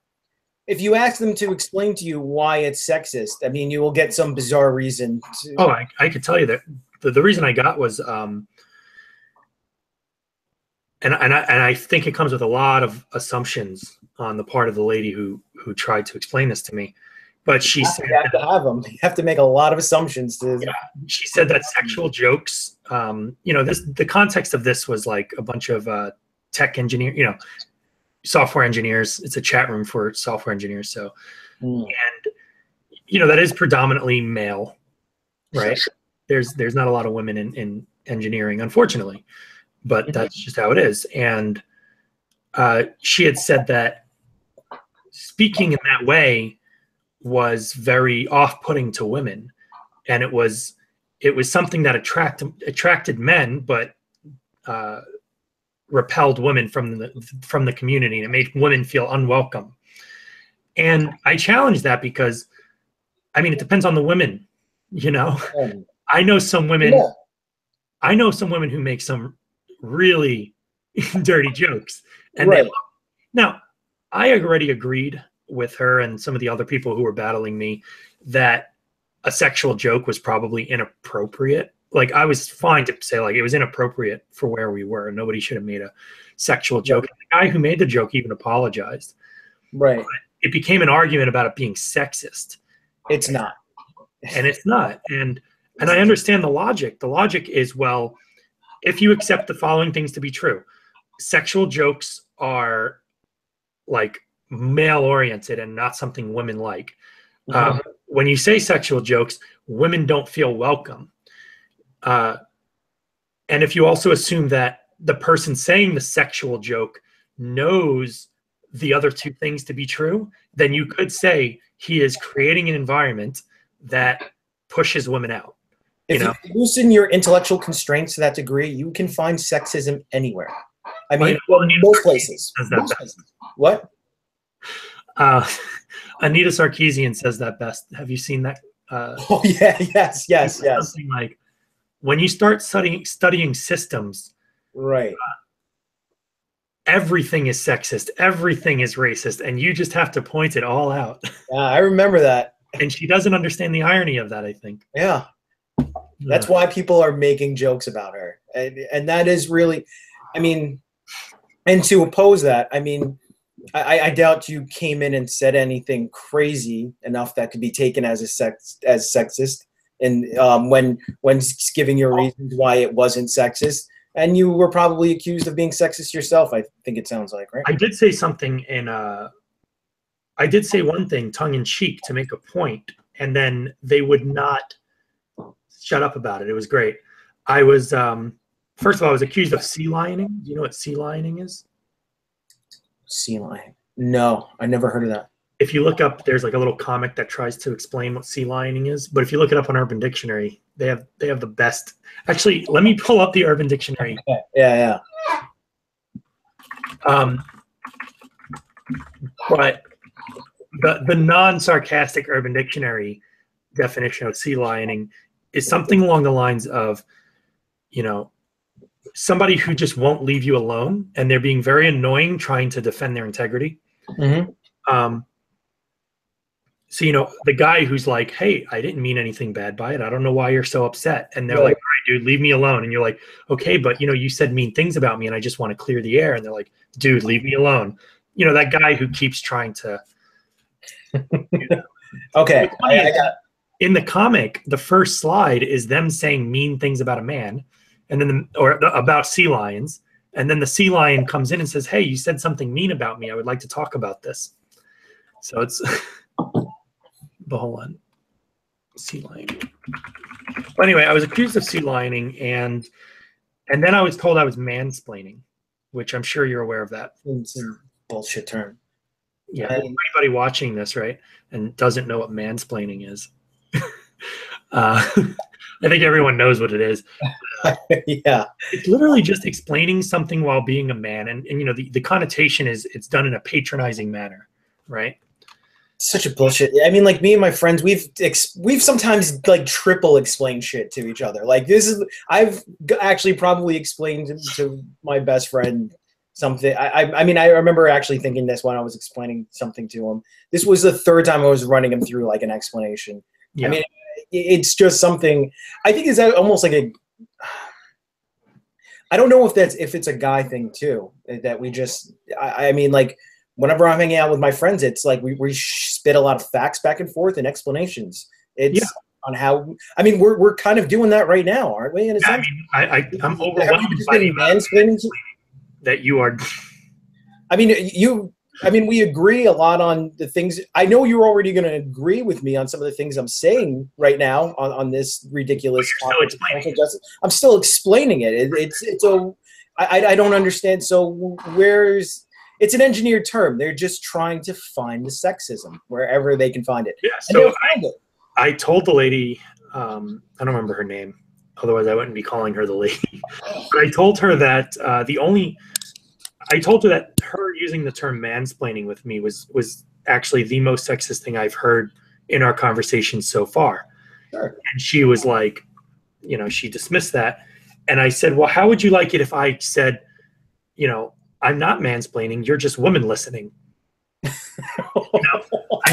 Speaker 2: if you ask them to explain to you why it's sexist, I mean, you will get some bizarre reason.
Speaker 1: I could tell you that the reason I got was, and I think it comes with a lot of assumptions on the part of the lady who tried to explain this to me. But she said
Speaker 2: you have to have them. You have to make a lot of assumptions to.
Speaker 1: Yeah, she said that sexual jokes. The context of this was like a bunch of tech engineer, software engineers. It's a chat room for software engineers. So, and that is predominantly male, right? There's not a lot of women in engineering, unfortunately, but that's just how it is. And she had said that speaking in that way was very off-putting to women, and it was something that attracted men, but repelled women from the community, and it made women feel unwelcome. And I challenged that because, I mean, it depends on the women. I know some women. Yeah. I know some women who make some really dirty jokes, and now I already agreed with her and some of the other people who were battling me that a sexual joke was probably inappropriate. Like, I was fine to say like it was inappropriate for where we were. Nobody should have made a sexual joke. The guy who made the joke even apologized.
Speaker 2: Right.
Speaker 1: But it became an argument about it being sexist.
Speaker 2: It's not.
Speaker 1: And it's not. And And I understand the logic. The logic is, well, if you accept the following things to be true, sexual jokes are like male oriented and not something women like. When you say sexual jokes, women don't feel welcome. And if you also assume that the person saying the sexual joke knows the other two things to be true, then you could say he is creating an environment that pushes women out.
Speaker 2: If you loosen your intellectual constraints to that degree, you can find sexism anywhere. I mean, most places. What?
Speaker 1: Anita Sarkeesian says that best. Have you seen that?
Speaker 2: Oh yeah, yes.
Speaker 1: Something like, when you start studying systems,
Speaker 2: right?
Speaker 1: Everything is sexist, everything is racist, and you just have to point it all out.
Speaker 2: Yeah, I remember that.
Speaker 1: And she doesn't understand the irony of that, I think.
Speaker 2: Yeah. That's why people are making jokes about her. And that is really, I mean, and to oppose that, I mean, I doubt you came in and said anything crazy enough that could be taken as sexist. And when giving your reasons why it wasn't sexist, and you were probably accused of being sexist yourself, I think it sounds like, right?
Speaker 1: I did say something I did say one thing tongue in cheek to make a point, and then they would not shut up about it. It was great. I was, first of all, I was accused of sea lioning. Do you know what sea lioning is?
Speaker 2: Sea lion? No, I never heard of that.
Speaker 1: If you look up, there's like a little comic that tries to explain what sea lioning is. But if you look it up on Urban Dictionary, they have the best. Actually, let me pull up the Urban Dictionary.
Speaker 2: Okay. Yeah.
Speaker 1: But the non-sarcastic Urban Dictionary definition of sea lioning is something along the lines of, somebody who just won't leave you alone, and they're being very annoying trying to defend their integrity. So, the guy who's like, hey, I didn't mean anything bad by it. I don't know why you're so upset. And they're like, all right, dude, leave me alone. And you're like, okay, but you said mean things about me and I just want to clear the air. And they're like, dude, leave me alone. That guy who keeps trying to.
Speaker 2: Okay.
Speaker 1: In the comic, the first slide is them saying mean things about a man, and then about sea lions. And then the sea lion comes in and says, hey, you said something mean about me. I would like to talk about this. So it's, but hold on. Sea lion. Well, anyway, I was accused of sea lioning, and then I was told I was mansplaining, which I'm sure you're aware of that.
Speaker 2: It's a bullshit term.
Speaker 1: Yeah, anybody watching this, right, and doesn't know what mansplaining is. I think everyone knows what it is.
Speaker 2: Yeah.
Speaker 1: It's literally just explaining something while being a man. And the connotation is it's done in a patronizing manner, right?
Speaker 2: Such a bullshit. I mean, like, me and my friends, we've sometimes like triple explained shit to each other. Like, I've actually probably explained to my best friend something. I mean, I remember actually thinking this when I was explaining something to him. This was the third time I was running him through like an explanation. Yeah. I mean, it's just something, I think, is almost like I don't know if it's a guy thing too, that we just, I mean, like, whenever I'm hanging out with my friends, it's like we spit a lot of facts back and forth and explanations. It's on how, I mean, we're kind of doing that right now, aren't we? In a sense?
Speaker 1: I mean, I'm overwhelmed by the mansplaining that you are.
Speaker 2: I mean, we agree a lot on the things. I know you're already going to agree with me on some of the things I'm saying right now on this ridiculous topic. I'm still explaining it. I don't understand. So it's an engineered term. They're just trying to find the sexism wherever they can find it.
Speaker 1: Yeah. So I told the lady, I don't remember her name, otherwise I wouldn't be calling her the lady. But I told her that I told her that her using the term mansplaining with me was actually the most sexist thing I've heard in our conversation so far.
Speaker 2: Sure.
Speaker 1: And she was like, she dismissed that. And I said, well, how would you like it if I said, I'm not mansplaining, you're just women listening. I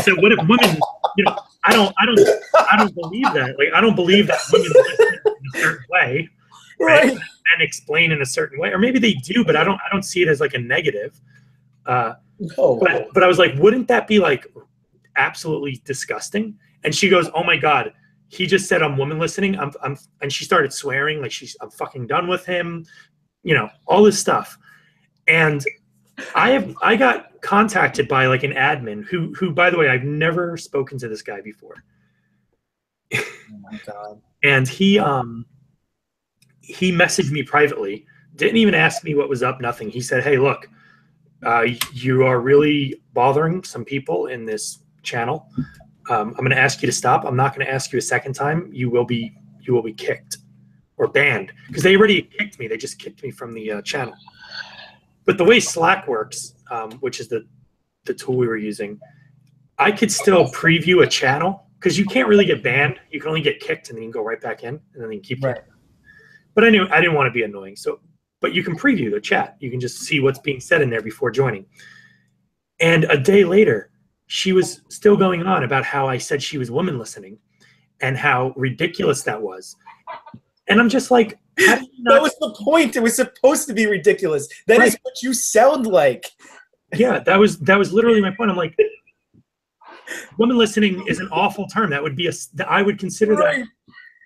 Speaker 1: said, what if women, I don't believe that. Like, I don't believe that women listen in a certain way. Right. And explain in a certain way, or maybe they do, but I don't see it as like a negative.
Speaker 2: No.
Speaker 1: But I was like, wouldn't that be like absolutely disgusting? And she goes, oh my God, he just said, I'm woman listening. And she started swearing like I'm fucking done with him, you know, all this stuff. And I got contacted by like an admin who, by the way, I've never spoken to this guy before.
Speaker 2: Oh my God.
Speaker 1: And he messaged me privately, didn't even ask me what was up, nothing. He said, hey, look, you are really bothering some people in this channel. I'm going to ask you to stop. I'm not going to ask you a second time. You will be kicked or banned, because they already kicked me. They just kicked me from the channel. But the way Slack works, which is the tool we were using, I could still preview a channel, because you can't really get banned. You can only get kicked, and then you can go right back in, and then you keep
Speaker 2: right.
Speaker 1: But I didn't want to be annoying. So, but you can preview the chat. You can just see what's being said in there before joining. And a day later, she was still going on about how I said she was woman listening and how ridiculous that was. And I'm just like, how do you not—
Speaker 2: that was the point. It was supposed to be ridiculous. That is what you sound like.
Speaker 1: Yeah, that was literally my point. I'm like, woman listening is an awful term. That would be I would consider that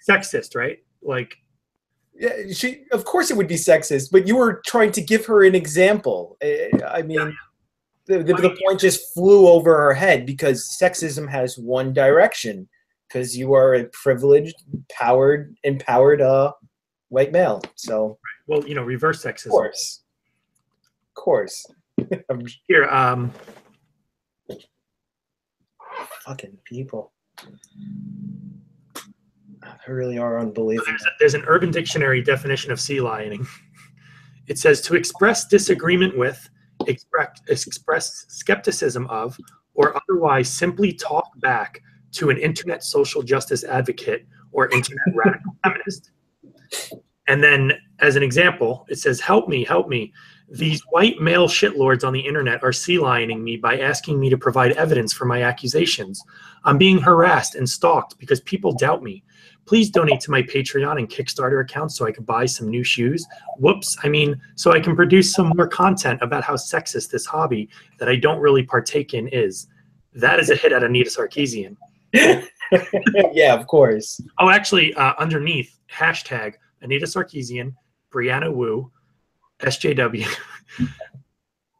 Speaker 1: sexist, right? Like,
Speaker 2: yeah, of course it would be sexist, but you were trying to give her an example. I mean, the point just flew over her head, because sexism has one direction, because you are a privileged, empowered white male. So,
Speaker 1: well, you know, reverse sexism.
Speaker 2: Of course.
Speaker 1: Here,
Speaker 2: fucking people. They really are unbelievable.
Speaker 1: There's an Urban Dictionary definition of sea lioning. It says to express disagreement with, express skepticism of, or otherwise simply talk back to an internet social justice advocate or internet radical feminist. And then, as an example, it says, help me. These white male shitlords on the internet are sea lioning me by asking me to provide evidence for my accusations. I'm being harassed and stalked because people doubt me. Please donate to my Patreon and Kickstarter account so I can buy some new shoes. Whoops, I mean, so I can produce some more content about how sexist this hobby that I don't really partake in is. That is a hit at Anita Sarkeesian.
Speaker 2: Yeah, of course.
Speaker 1: Oh, actually, underneath, hashtag Anita Sarkeesian, Brianna Wu, SJW.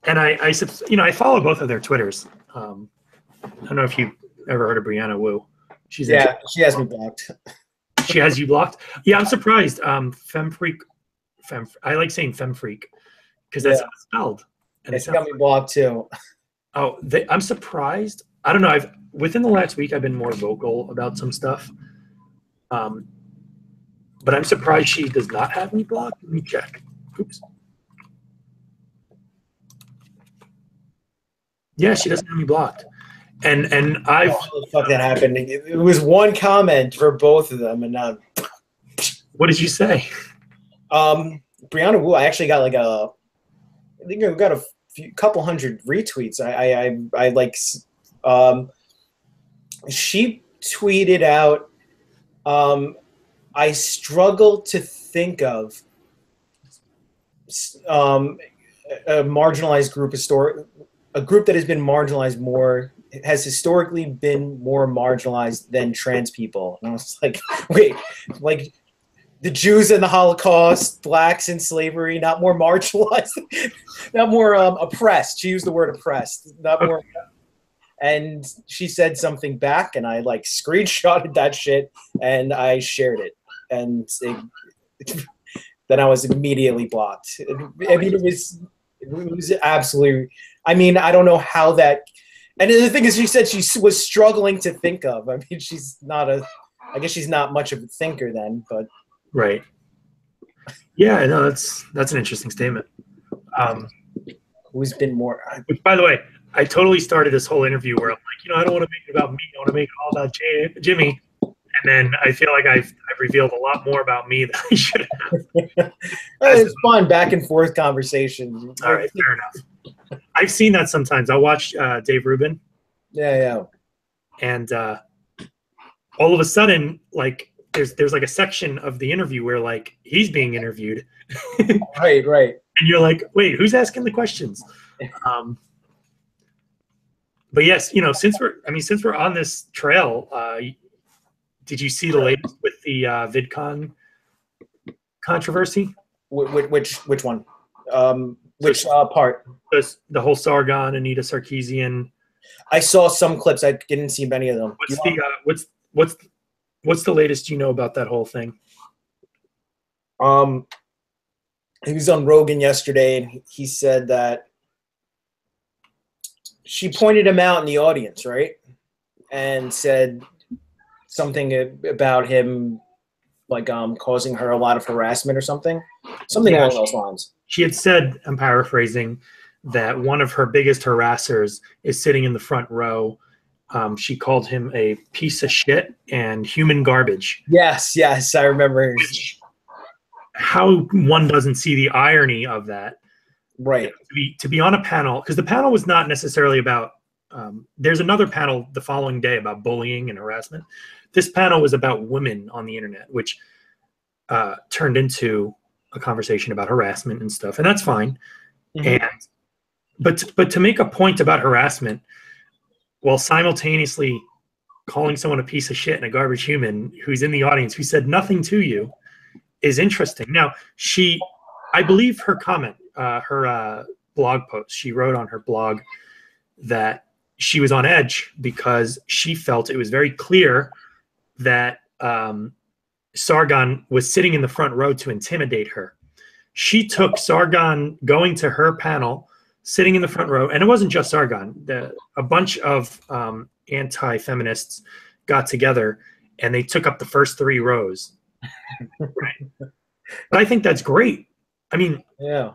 Speaker 1: And I follow both of their Twitters. I don't know if you've ever heard of Brianna Wu.
Speaker 2: She has me blocked.
Speaker 1: She has you blocked? Yeah, I'm surprised. Femfreak. I like saying Femfreak because that's how it's spelled. And
Speaker 2: she got me blocked too.
Speaker 1: Oh, I'm surprised. I don't know. Within the last week, I've been more vocal about some stuff. But I'm surprised she does not have me blocked. Let me check. Oops. Yeah, she doesn't have me blocked. And I've—
Speaker 2: how the fuck that happened? It was one comment for both of them, and now.
Speaker 1: What did you say?
Speaker 2: Brianna Wu, I actually got I think I got a couple hundred retweets. I like. She tweeted out, I struggle to think of a marginalized group, a group that has been marginalized more, has historically been more marginalized than trans people. And I was like, wait, like the Jews in the Holocaust, blacks in slavery, not more marginalized, not more oppressed. She used the word oppressed, not more. And she said something back, and I like screenshotted that shit and I shared it. And then I was immediately blocked. I mean, it was absolutely. I mean, I don't know how that. And the thing is, she said she was struggling to think of. I mean, she's not I guess she's not much of a thinker then, but.
Speaker 1: Right. Yeah, no, that's an interesting statement.
Speaker 2: Who's been more?
Speaker 1: Which, by the way, I totally started this whole interview where I'm like, I don't want to make it about me. I want to make it all about Jimmy. And then I feel like I've revealed a lot more about me than I should have.
Speaker 2: It's fun back and forth conversation.
Speaker 1: All right, fair enough. I've seen that sometimes. I'll watch Dave Rubin.
Speaker 2: Yeah.
Speaker 1: And all of a sudden, like, there's like a section of the interview where like he's being interviewed.
Speaker 2: Right.
Speaker 1: And you're like, wait, who's asking the questions? But yes, since we're on this trail, did you see the latest with the Vidcon controversy?
Speaker 2: Which one? Which part?
Speaker 1: The whole Sargon, Anita Sarkeesian.
Speaker 2: I saw some clips. I didn't see many of them.
Speaker 1: What's the latest you know about that whole thing?
Speaker 2: He was on Rogan yesterday, and he said that she pointed him out in the audience, right? And said something about him, like causing her a lot of harassment or something along those lines.
Speaker 1: She had said, I'm paraphrasing, that one of her biggest harassers is sitting in the front row. She called him a piece of shit and human garbage.
Speaker 2: Yes, I remember.
Speaker 1: How one doesn't see the irony of that.
Speaker 2: Right.
Speaker 1: To be on a panel, because the panel was not necessarily about, there's another panel the following day about bullying and harassment. This panel was about women on the internet, which turned into a conversation about harassment and stuff, and that's fine. Mm-hmm. But to make a point about harassment while simultaneously calling someone a piece of shit and a garbage human who's in the audience who said nothing to you is interesting. Now, I believe her comment, her blog post, she wrote on her blog that she was on edge because she felt it was very clear that Sargon was sitting in the front row to intimidate her. She took Sargon going to her panel, sitting in the front row, and it wasn't just Sargon. A bunch of anti-feminists got together, and they took up the first 3 rows. Right. But I think that's great. I mean,
Speaker 2: yeah,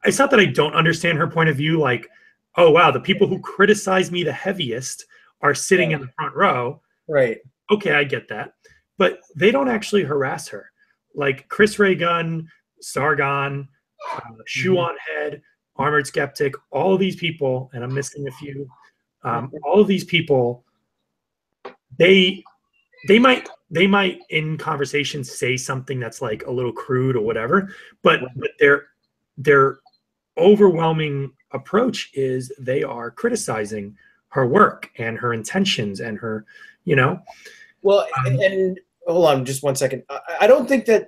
Speaker 1: it's not that I don't understand her point of view. Like, oh wow, the people who criticize me the heaviest are sitting in the front row.
Speaker 2: Right.
Speaker 1: Okay, I get that. But they don't actually harass her. Like Chris Ray Gunn, Sargon, Shoe on Head, Armored Skeptic, all of these people, and I'm missing a few. All of these people, they might in conversations say something that's like a little crude or whatever, but their overwhelming approach is they are criticizing her work and her intentions and her,
Speaker 2: Well, and hold on just one second. I don't think that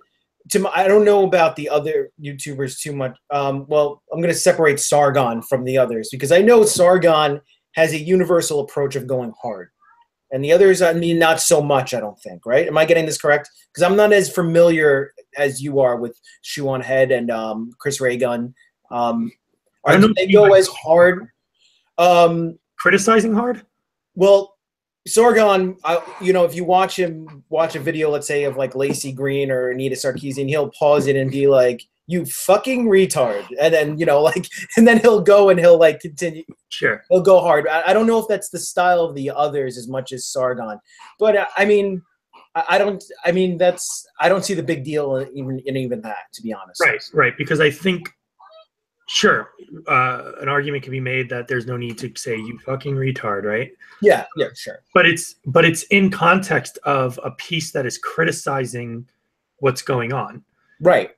Speaker 2: I don't know about the other YouTubers too much. Well, I'm going to separate Sargon from the others because I know Sargon has a universal approach of going hard. And the others, I mean, not so much, I don't think, right? Am I getting this correct? Because I'm not as familiar as you are with Shoe on Head and Chris Ray Gunn. Do they go as hard?
Speaker 1: Criticizing hard?
Speaker 2: Well, Sargon, if you watch a video, let's say, of like Lacey Green or Anita Sarkeesian, he'll pause it and be like, "You fucking retard," and then and then he'll go and he'll like continue.
Speaker 1: Sure,
Speaker 2: he'll go hard. I don't know if that's the style of the others as much as Sargon, but I mean, I don't see the big deal in even that, to be honest.
Speaker 1: Right, because I think. Sure, an argument can be made that there's no need to say "you fucking retard," right?
Speaker 2: Yeah, sure.
Speaker 1: But it's in context of a piece that is criticizing what's going on,
Speaker 2: right?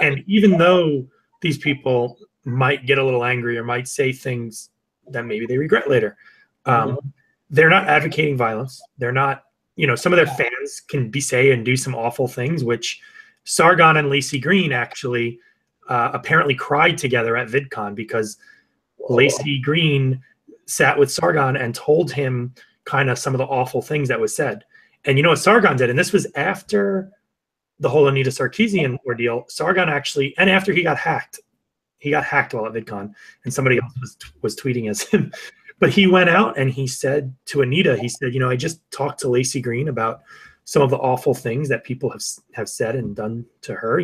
Speaker 1: And even though these people might get a little angry or might say things that maybe they regret later, they're not advocating violence. They're not, some of their fans can say and do some awful things, which Sargon and Lacey Green actually. Apparently cried together at VidCon because Lacey Green sat with Sargon and told him kind of some of the awful things that was said. And you know what Sargon did? And this was after the whole Anita Sarkeesian ordeal. Sargon actually, and after he got hacked while at VidCon, and somebody else was tweeting as him. But he went out and he said to Anita, he said, I just talked to Lacey Green about some of the awful things that people have said and done to her,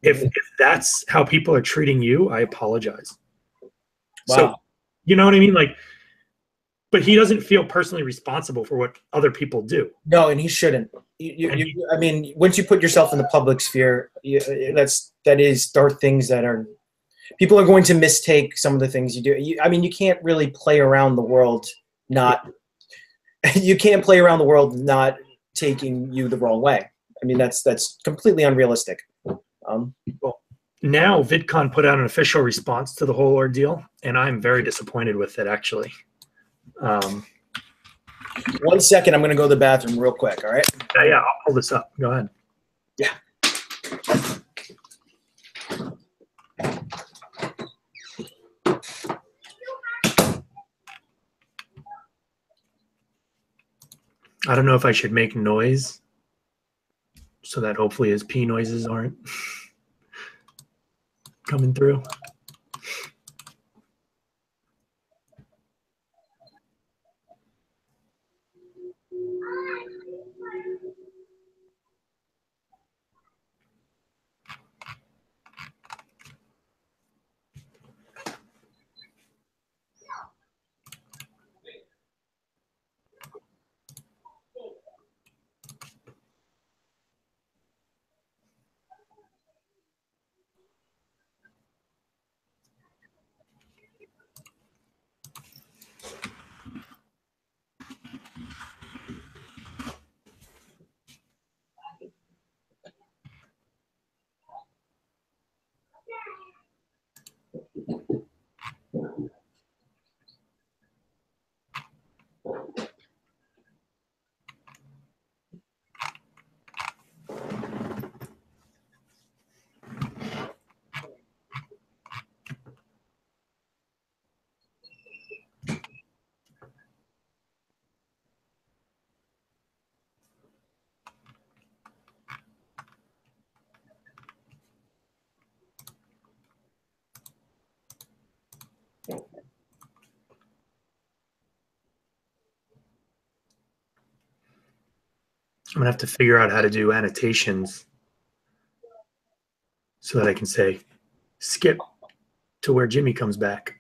Speaker 1: If that's how people are treating you, I apologize.
Speaker 2: Wow.
Speaker 1: So, you know what I mean? Like, but he doesn't feel personally responsible for what other people do.
Speaker 2: No, and he shouldn't. I mean, once you put yourself in the public sphere, there are things that people are going to mistake some of the things you do. You can't really play around the world you can't play around the world not taking you the wrong way. I mean, that's completely unrealistic.
Speaker 1: Well, now VidCon put out an official response to the whole ordeal, and I'm very disappointed with it, actually.
Speaker 2: 1 second. I'm going to go to the bathroom real quick. All right.
Speaker 1: Yeah, I'll pull this up. Go ahead.
Speaker 2: Yeah.
Speaker 1: I don't know if I should make noise so that hopefully his pee noises aren't coming through. I'm gonna have to figure out how to do annotations so that I can say skip to where Jimmy comes back.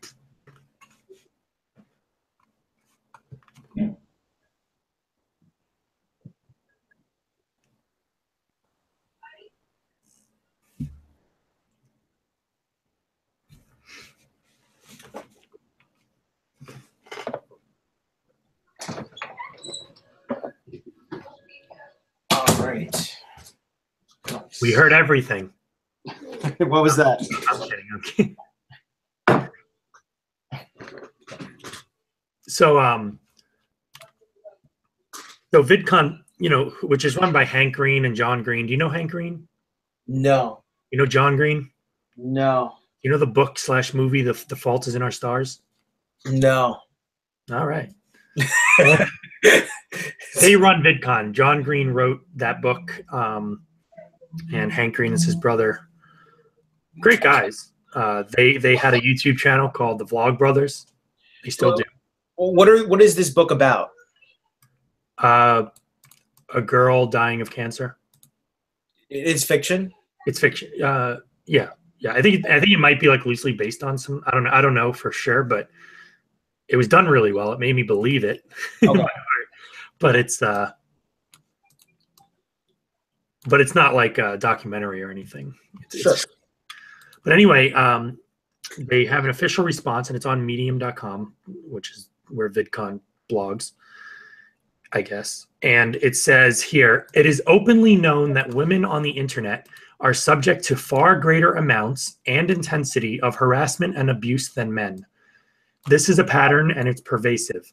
Speaker 2: All right.
Speaker 1: We heard everything.
Speaker 2: What was that?
Speaker 1: I'm kidding. Okay. So Vidcon, which is run by Hank Green and John Green. Do you know Hank Green?
Speaker 2: No.
Speaker 1: You know John Green?
Speaker 2: No.
Speaker 1: You know the book / movie, The Fault Is in Our Stars?
Speaker 2: No.
Speaker 1: All right. They run Vidcon. John Green wrote that book, and Hank Green is his brother. Great guys. They had a YouTube channel called the Vlog Brothers. They still do.
Speaker 2: What is this book about?
Speaker 1: A girl dying of cancer.
Speaker 2: It's fiction.
Speaker 1: It's fiction. Yeah. I think it might be like loosely based on some. I don't know for sure, but it was done really well. It made me believe it.
Speaker 2: Okay.
Speaker 1: But it's not like a documentary or anything.
Speaker 2: Sure.
Speaker 1: But anyway, they have an official response, and it's on medium.com, which is where VidCon blogs, I guess. And it says here, it is openly known that women on the internet are subject to far greater amounts and intensity of harassment and abuse than men. This is a pattern, and it's pervasive.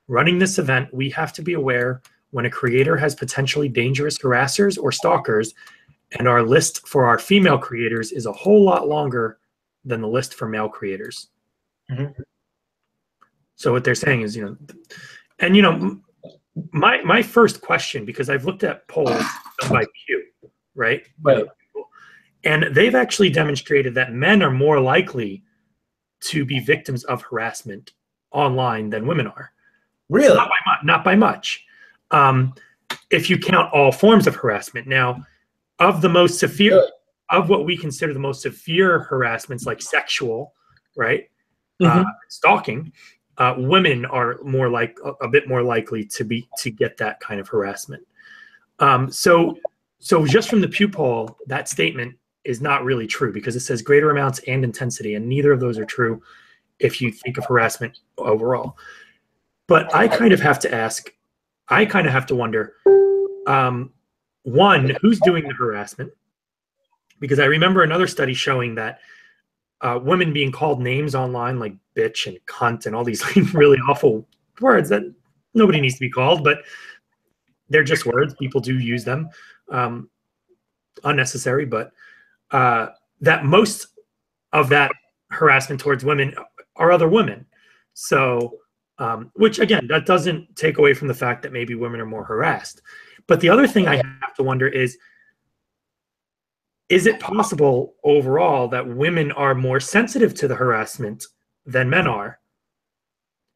Speaker 1: Running this event, we have to be aware when a creator has potentially dangerous harassers or stalkers, and our list for our female creators is a whole lot longer than the list for male creators.
Speaker 2: Mm-hmm.
Speaker 1: So what they're saying is, and my first question, because I've looked at polls done by Pew, right?
Speaker 2: Right.
Speaker 1: And they've actually demonstrated that men are more likely to be victims of harassment online than women are.
Speaker 2: Really?
Speaker 1: Not by much. If you count all forms of harassment. Now, of what we consider the most severe harassments, like sexual, right?
Speaker 2: Mm-hmm.
Speaker 1: Stalking, women are a bit more likely to get that kind of harassment. So just from the Pew poll, that statement is not really true, because it says greater amounts and intensity, and neither of those are true if you think of harassment overall. But I kind of have to wonder, one, who's doing the harassment? Because I remember another study showing that women being called names online, like bitch and cunt and all these really awful words, that nobody needs to be called, but they're just words. People do use them, unnecessary, but that most of that harassment towards women are other women. So, which again, that doesn't take away from the fact that maybe women are more harassed. But the other thing I have to wonder is it possible overall that women are more sensitive to the harassment than men are?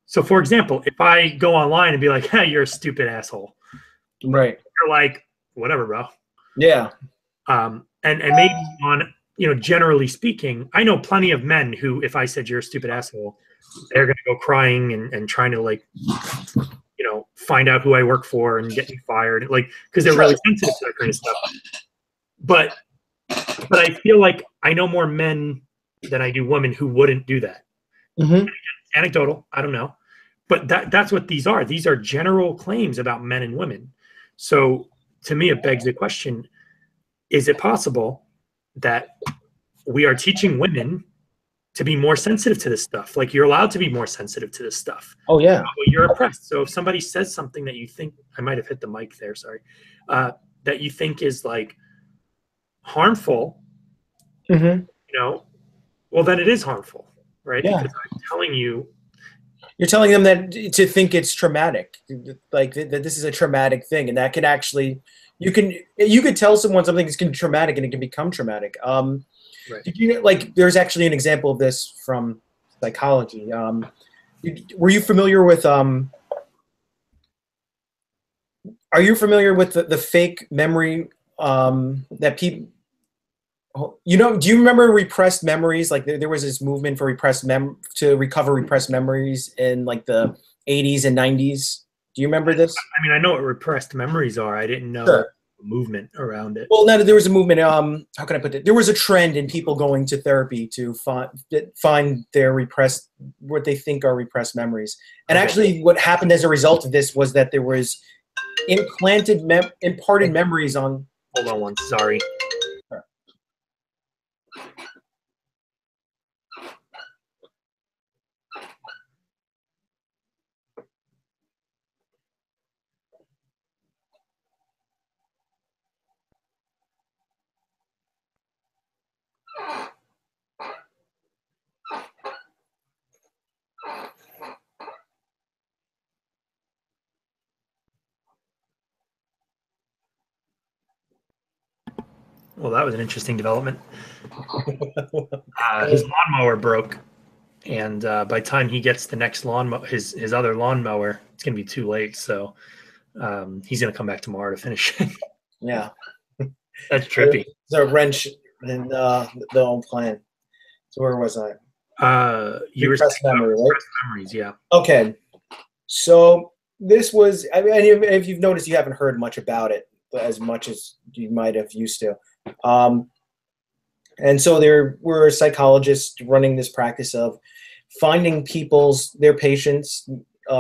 Speaker 1: So, for example, if I go online and be like, hey, you're a stupid asshole.
Speaker 2: Right.
Speaker 1: You're like, whatever, bro.
Speaker 2: Yeah.
Speaker 1: And maybe on, generally speaking, I know plenty of men who, if I said you're a stupid asshole, they're going to go crying and trying to like, find out who I work for and get me fired, like, because they're really sensitive to that kind of stuff. But I feel like I know more men than I do women who wouldn't do that.
Speaker 2: Mm-hmm.
Speaker 1: Anecdotal, I don't know. But that's what these are. These are general claims about men and women. So to me, it begs the question, is it possible that we are teaching women to be more sensitive to this stuff? Like, you're allowed to be more sensitive to this stuff.
Speaker 2: Oh, yeah.
Speaker 1: You're oppressed. So if somebody says something that you think, I might have hit the mic there, sorry, that you think is like harmful,
Speaker 2: Mm-hmm.
Speaker 1: Well, then it is harmful, right?
Speaker 2: Yeah.
Speaker 1: Because I'm telling you.
Speaker 2: You're telling them that to think it's traumatic, like that this is a traumatic thing, and that can actually, you could tell someone something is traumatic and it can become traumatic.
Speaker 1: Right.
Speaker 2: Did you like? There's actually an example of this from psychology. Were you familiar with? Are you familiar with the fake memory that people? Do you remember repressed memories? Like there was this movement for to recover repressed memories in like the 80s and 90s. Do you remember this?
Speaker 1: I mean, I know what repressed memories are. I didn't know
Speaker 2: Sure.
Speaker 1: the movement around it.
Speaker 2: Well, no, there was a movement. How can I put it? There was a trend in people going to therapy to find their repressed, what they think are repressed memories. And actually, what happened as a result of this was that there was imparted memories on.
Speaker 1: Hold on one. Sorry. Well, that was an interesting development. His lawnmower broke, and by the time he gets the next his other lawnmower, it's going to be too late. So he's going to come back tomorrow to finish it.
Speaker 2: Yeah.
Speaker 1: That's trippy.
Speaker 2: There's a wrench in the old plan. So where was I?
Speaker 1: You
Speaker 2: repressed memory, right?
Speaker 1: Repressed memories, yeah.
Speaker 2: Okay. So this was, I mean, if you've noticed, you haven't heard much about it as much as you might have used to. And so there were psychologists running this practice of finding their patients'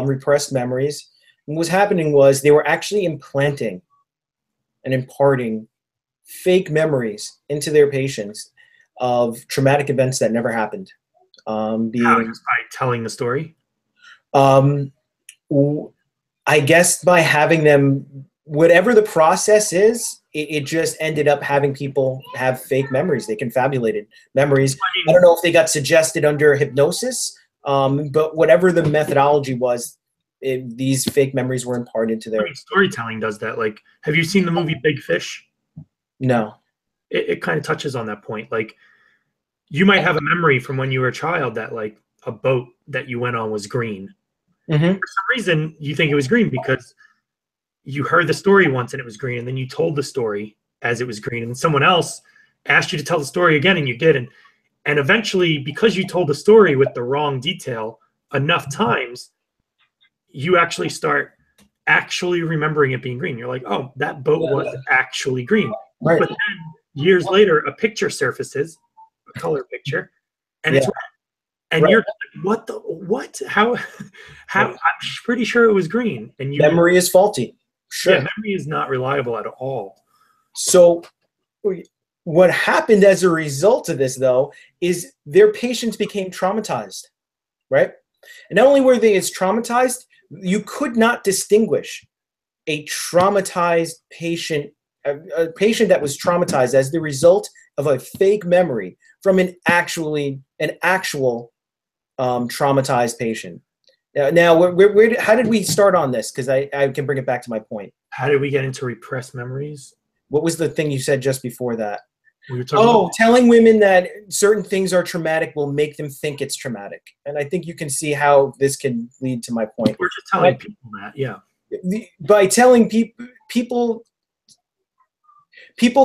Speaker 2: repressed memories. And what was happening was they were actually implanting and imparting fake memories into their patients of traumatic events that never happened.
Speaker 1: Just by telling the story?
Speaker 2: I guess by having them, whatever the process is, it just ended up having people have fake memories. They confabulated memories. I don't know if they got suggested under hypnosis, but whatever the methodology was, these fake memories were imparted into their...
Speaker 1: Storytelling does that. Like, have you seen the movie Big Fish?
Speaker 2: No.
Speaker 1: It kind of touches on that point. Like, you might have a memory from when you were a child that, like, a boat that you went on was green.
Speaker 2: Mm-hmm.
Speaker 1: For some reason, you think it was green because you heard the story once and it was green, and then you told the story as it was green, and someone else asked you to tell the story again and you did. And eventually, because you told the story with the wrong detail enough times, you actually start remembering it being green. You're like, oh, that boat was actually green.
Speaker 2: Right.
Speaker 1: But then years later, a picture surfaces, a color picture, and it's red. And you're like, what? How? I'm pretty sure it was green. And
Speaker 2: memory is faulty. Sure.
Speaker 1: Yeah, memory is not reliable at all.
Speaker 2: So what happened as a result of this, though, is their patients became traumatized, right? And not only were they as traumatized, You could not distinguish a traumatized patient, a patient that was traumatized as the result of a fake memory from an actual traumatized patient. Now, how did we start on this? Because I can bring it back to my point.
Speaker 1: How did we get into repressed memories?
Speaker 2: What was the thing you said just before that?
Speaker 1: We were talking about
Speaker 2: telling women that certain things are traumatic will make them think it's traumatic. And I think you can see how this can lead to my point.
Speaker 1: we're just telling people that, yeah.
Speaker 2: By telling people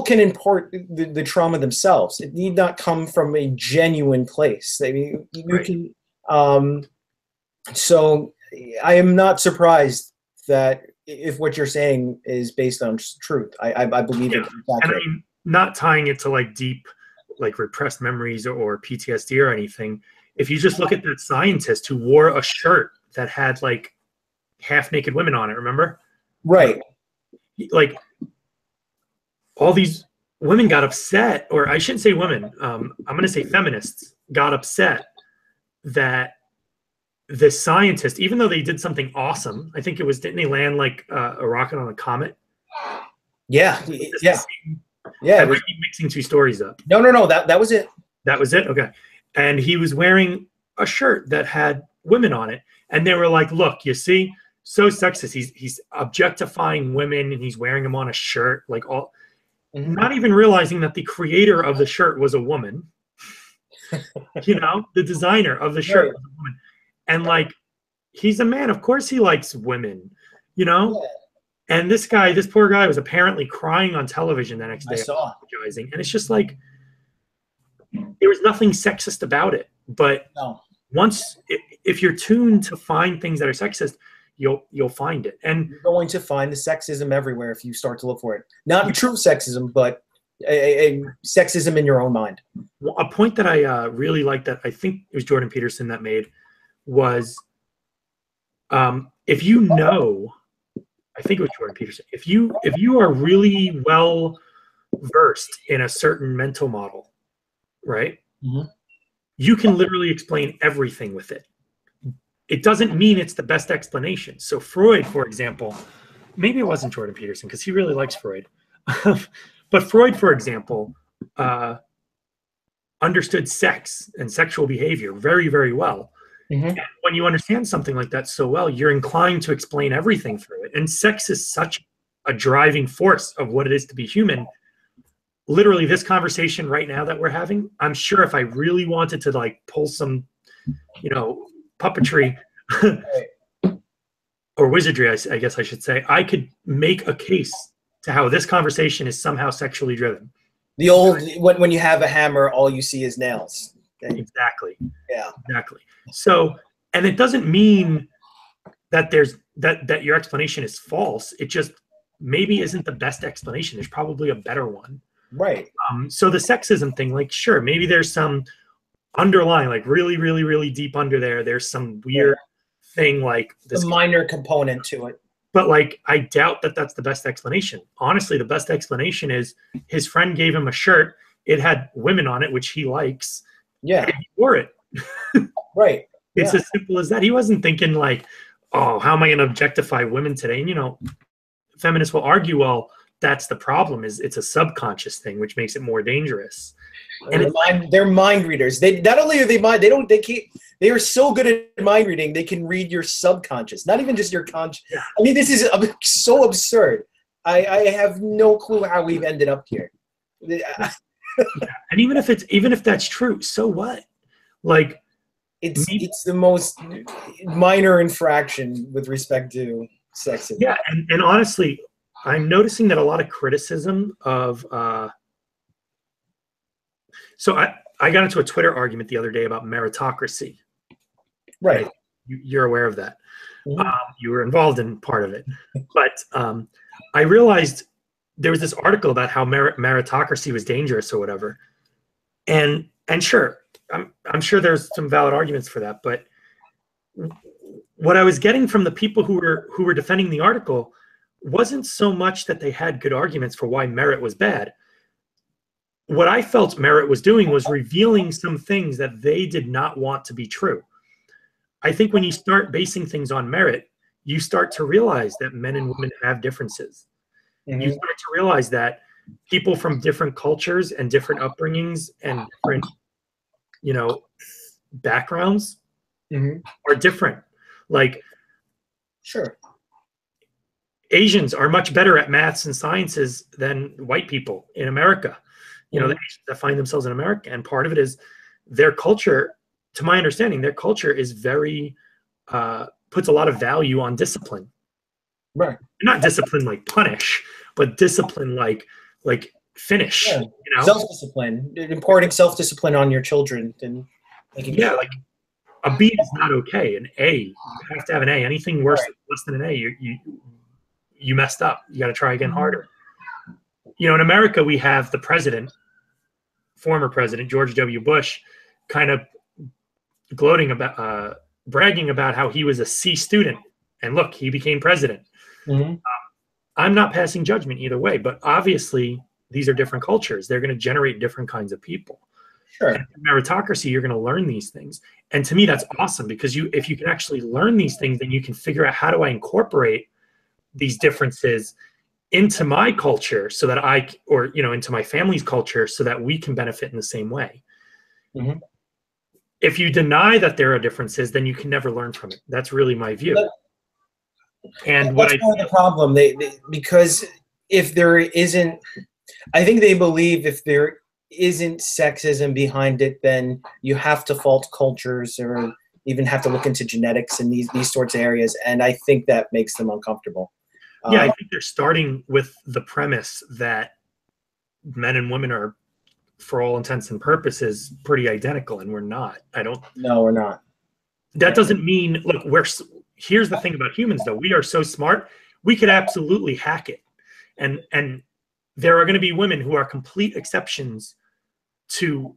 Speaker 2: can import the trauma themselves. It need not come from a genuine place. I mean, you
Speaker 1: Right.
Speaker 2: can. So I am not surprised that if what you're saying is based on truth, I believe
Speaker 1: Yeah.
Speaker 2: it.
Speaker 1: And I mean, not tying it to like deep, like repressed memories or PTSD or anything. If you just look at that scientist who wore a shirt that had like half naked women on it, remember?
Speaker 2: Right.
Speaker 1: Like all these women got upset, or I shouldn't say women, I'm going to say feminists got upset that the scientist, even though they did something awesome, I think it was, didn't they land like a rocket on a comet?
Speaker 2: Yeah. Yeah.
Speaker 1: I might be mixing two stories up.
Speaker 2: No. That was it.
Speaker 1: That was it? Okay. And he was wearing a shirt that had women on it. And they were like, look, you see, so sexist. He's objectifying women and he's wearing them on a shirt, like all, not even realizing that the creator of the shirt was a woman. You know, the designer of the shirt was a woman. And like, he's a man. Of course he likes women, you know? Yeah. And this guy, this poor guy was apparently crying on television the next day, apologizing. And it's just like, there was nothing sexist about it. But once, if you're tuned to find things that are sexist, you'll find it. And
Speaker 2: you're going to find the sexism everywhere if you start to look for it. Not true sexism, but a sexism in your own mind.
Speaker 1: A point that I really liked that I think it was Jordan Peterson that made was, if you know, I think it was Jordan Peterson, if you are really well versed in a certain mental model, right? Mm-hmm. You can literally explain everything with it. It doesn't mean it's the best explanation. So Freud, for example, maybe it wasn't Jordan Peterson because he really likes Freud. But Freud, for example, understood sex and sexual behavior very, very well. Mm-hmm. And when you understand something like that so well, you're inclined to explain everything through it. And sex is such a driving force of what it is to be human. Literally, this conversation right now that we're having, I'm sure if I really wanted to like pull some, puppetry or wizardry, I guess I should say, I could make a case to how this conversation is somehow sexually driven.
Speaker 2: The old, when you have a hammer, all you see is nails.
Speaker 1: Okay? Exactly.
Speaker 2: Yeah.
Speaker 1: Exactly. So, and it doesn't mean that that your explanation is false. It just maybe isn't the best explanation. There's probably a better one.
Speaker 2: Right.
Speaker 1: So the sexism thing, like, sure, maybe there's some underlying, like really, really, really deep under there. There's some weird thing like this.
Speaker 2: A minor component to it.
Speaker 1: But like, I doubt that that's the best explanation. Honestly, the best explanation is his friend gave him a shirt. It had women on it, which he likes.
Speaker 2: Yeah.
Speaker 1: And he wore it.
Speaker 2: Right.
Speaker 1: It's as simple as that. He wasn't thinking like, oh, how am I going to objectify women today? And, feminists will argue, well, that's the problem, is it's a subconscious thing, which makes it more dangerous.
Speaker 2: And they're mind readers. They not only are they are so good at mind reading, they can read your subconscious, not even just your conscious. Yeah. I mean, this is so absurd. I have no clue how we've ended up here.
Speaker 1: Yeah. And even if that's true, so what? Like,
Speaker 2: it's the most minor infraction with respect to sexism.
Speaker 1: Yeah, and honestly, I'm noticing that a lot of criticism of so I got into a Twitter argument the other day about meritocracy.
Speaker 2: Right.
Speaker 1: You're aware of that.
Speaker 2: Mm-hmm.
Speaker 1: You were involved in part of it. But I realized there was this article about how meritocracy was dangerous or whatever. And sure, I'm sure there's some valid arguments for that. But what I was getting from the people who were defending the article wasn't so much that they had good arguments for why merit was bad. What I felt merit was doing was revealing some things that they did not want to be true. I think when you start basing things on merit, you start to realize that men and women have differences.
Speaker 2: Mm-hmm.
Speaker 1: You start to realize that people from different cultures and different upbringings and different, you know, backgrounds
Speaker 2: Mm-hmm.
Speaker 1: are different. Like,
Speaker 2: sure,
Speaker 1: Asians are much better at maths and sciences than white people in America. You know, the Asians that find themselves in America, and part of it is their culture. To my understanding, their culture is very puts a lot of value on discipline.
Speaker 2: right?
Speaker 1: Not discipline like punish, but discipline like finish.
Speaker 2: Yeah.
Speaker 1: You know,
Speaker 2: Self-discipline, imparting self-discipline on your children, and making
Speaker 1: yeah,
Speaker 2: sure.
Speaker 1: like a B is not okay. An A, you have to have an A. Anything worse,
Speaker 2: Right.
Speaker 1: less than an A, you messed up. You got to try again harder. You know, in America, we have the president, former president George W. Bush, kind of gloating about, bragging about how he was a C student, and look, he became president.
Speaker 2: Mm-hmm.
Speaker 1: I'm not passing judgment either way, but obviously these are different cultures. They're going to generate different kinds of people.
Speaker 2: Sure.
Speaker 1: And in meritocracy, you're going to learn these things. And to me, that's awesome, because if you can actually learn these things, then you can figure out, how do I incorporate these differences into my culture so that into my family's culture so that we can benefit in the same way.
Speaker 2: Mm-hmm.
Speaker 1: If you deny that there are differences, then you can never learn from it. That's really my view. And
Speaker 2: that's part of the problem. Because if there isn't, I think they believe if there isn't sexism behind it, then you have to fault cultures or even have to look into genetics and these sorts of areas. And I think that makes them uncomfortable.
Speaker 1: Yeah, I think they're starting with the premise that men and women are, for all intents and purposes, pretty identical, and we're not.
Speaker 2: No, we're not.
Speaker 1: That doesn't mean, look, here's the thing about humans, though. We are so smart, we could absolutely hack it. And there are going to be women who are complete exceptions to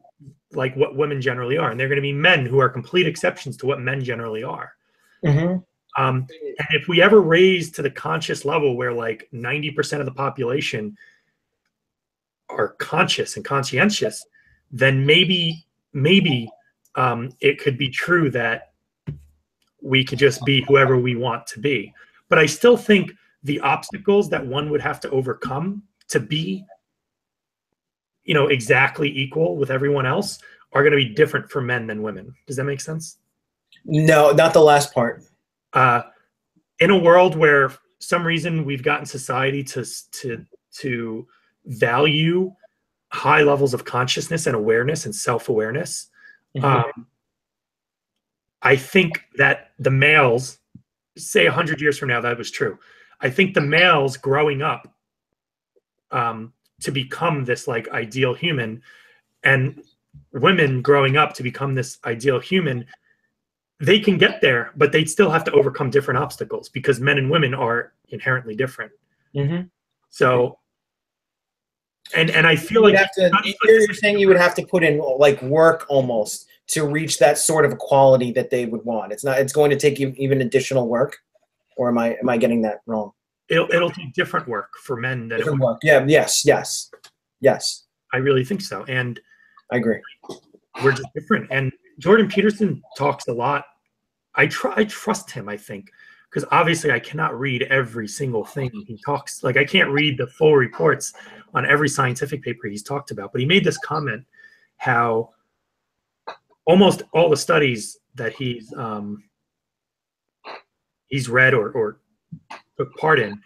Speaker 1: like what women generally are. And there are going to be men who are complete exceptions to what men generally are.
Speaker 2: Mm-hmm.
Speaker 1: And if we ever raise to the conscious level where like 90% of the population are conscious and conscientious, then maybe it could be true that we could just be whoever we want to be. But I still think the obstacles that one would have to overcome to be, exactly equal with everyone else are going to be different for men than women. Does that make sense?
Speaker 2: No, not the last part.
Speaker 1: In a world where some reason we've gotten society to value high levels of consciousness and awareness and self-awareness,
Speaker 2: Mm-hmm.
Speaker 1: I think that the males, say 100 years from now, that was true. I think the males growing up to become this like ideal human, and women growing up to become this ideal human, they can get there, but they'd still have to overcome different obstacles because men and women are inherently different.
Speaker 2: Mm-hmm.
Speaker 1: So, and I feel like
Speaker 2: you're saying you would have to put in like work almost to reach that sort of equality that they would want. It's going to take even additional work, or am I getting that wrong?
Speaker 1: It'll take different work for men than
Speaker 2: different work. Yeah. Yes.
Speaker 1: I really think so, and
Speaker 2: I agree.
Speaker 1: We're just different. And Jordan Peterson talks a lot. I trust him, I think, because obviously I cannot read every single thing he talks. Like, I can't read the full reports on every scientific paper he's talked about. But he made this comment how almost all the studies that he's read or took part in,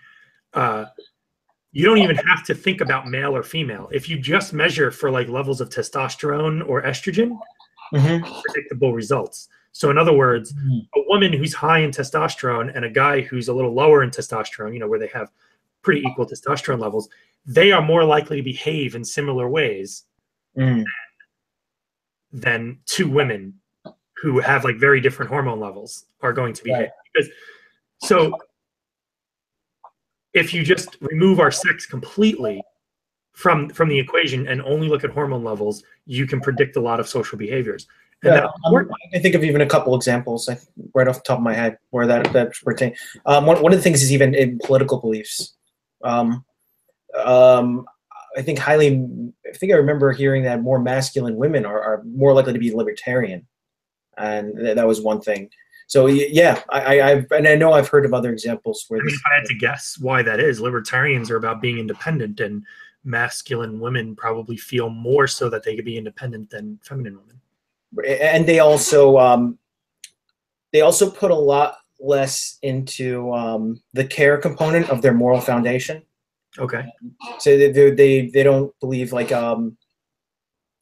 Speaker 1: you don't even have to think about male or female. If you just measure for like levels of testosterone or estrogen,
Speaker 2: Mm-hmm.
Speaker 1: predictable results. So in other words, a woman who's high in testosterone and a guy who's a little lower in testosterone, where they have pretty equal testosterone levels, they are more likely to behave in similar ways than two women who have like very different hormone levels are going to behave. Right. So if you just remove our sex completely from the equation and only look at hormone levels, you can predict a lot of social behaviors. And
Speaker 2: I think of even a couple examples right off the top of my head where that pertains. One of the things is even in political beliefs. I think I remember hearing that more masculine women are more likely to be libertarian, and that was one thing. So yeah, and I know I've heard of other examples where
Speaker 1: I mean,
Speaker 2: this.
Speaker 1: if I had to guess why that is, libertarians are about being independent, and masculine women probably feel more so that they could be independent than feminine women.
Speaker 2: And they also put a lot less into the care component of their moral foundation.
Speaker 1: Okay.
Speaker 2: So they don't believe like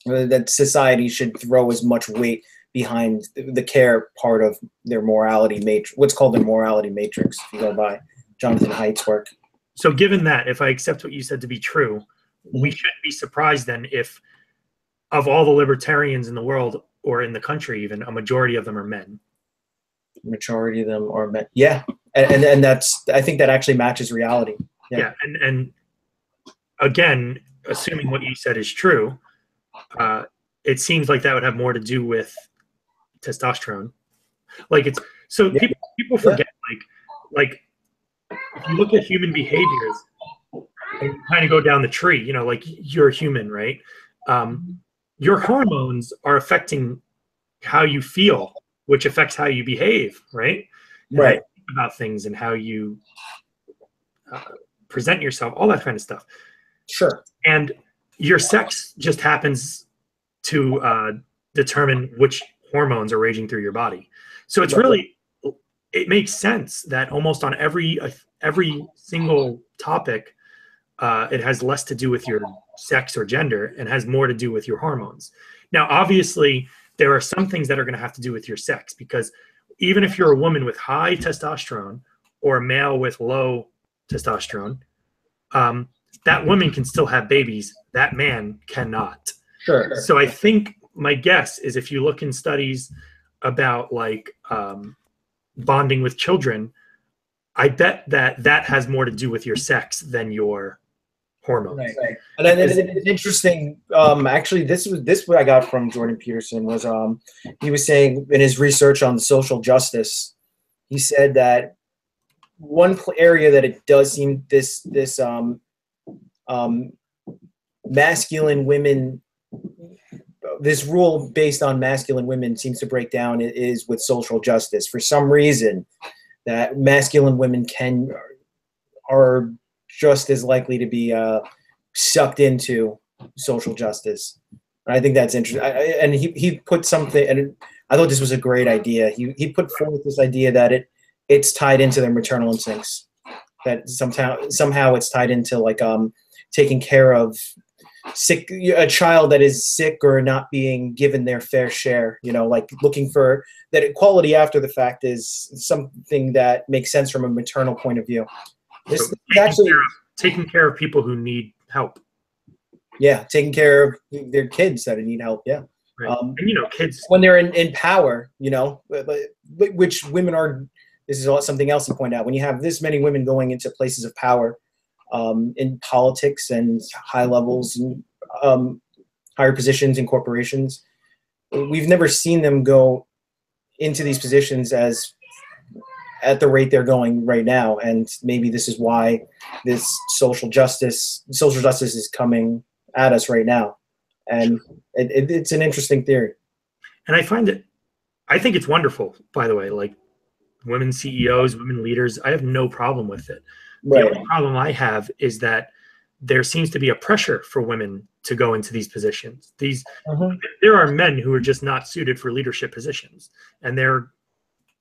Speaker 2: that society should throw as much weight behind the care part of their morality matrix, what's called the morality matrix, if you go by Jonathan Haidt's work.
Speaker 1: So given that, if I accept what you said to be true, we shouldn't be surprised then if of all the libertarians in the world or in the country even, a majority of them are men.
Speaker 2: Majority of them are men. Yeah. And that's, I think that actually matches reality.
Speaker 1: Yeah. And again, assuming what you said is true, it seems like that would have more to do with testosterone. Like it's so people forget like if you look at human behaviors and you kind of go down the tree, you know, like you're human, right? Your hormones are affecting how you feel, which affects how you behave, right? And
Speaker 2: right.
Speaker 1: how you think about things and how you present yourself, all that kind of stuff.
Speaker 2: Sure.
Speaker 1: And your sex just happens to determine which hormones are raging through your body. So it's really, it makes sense that almost on every single topic, it has less to do with your sex or gender and has more to do with your hormones. Now, obviously, there are some things that are going to have to do with your sex, because even if you're a woman with high testosterone or a male with low testosterone, that woman can still have babies. That man cannot.
Speaker 2: Sure.
Speaker 1: So I think my guess is if you look in studies about like bonding with children, I bet that has more to do with your sex than your hormones.
Speaker 2: Right. And then it's interesting. Actually, this what I got from Jordan Peterson was he was saying in his research on social justice, he said that one area that it does seem this masculine women, this rule based on masculine women seems to break down is with social justice. For some reason, that masculine women are just as likely to be sucked into social justice. And I think that's interesting. And he put something, and I thought this was a great idea. He put forth this idea that it's tied into their maternal instincts. That somehow it's tied into like taking care of a child that is sick or not being given their fair share, you know, like looking for that equality after the fact is something that makes sense from a maternal point of view. This actually
Speaker 1: taking care of people who need help.
Speaker 2: Yeah, taking care of their kids that need help. Yeah,
Speaker 1: right. And you know, kids
Speaker 2: when they're in power, you know, which women are. This is something else to point out. When you have this many women going into places of power, in politics and high levels and higher positions in corporations, we've never seen them go into these positions as at the rate they're going right now. And maybe this is why this social justice is coming at us right now. And it's an interesting theory.
Speaker 1: And I think it's wonderful, by the way, like women CEOs, women leaders. I have no problem with it.
Speaker 2: Right.
Speaker 1: The only problem I have is that there seems to be a pressure for women to go into these positions. There are men who are just not suited for leadership positions, and they're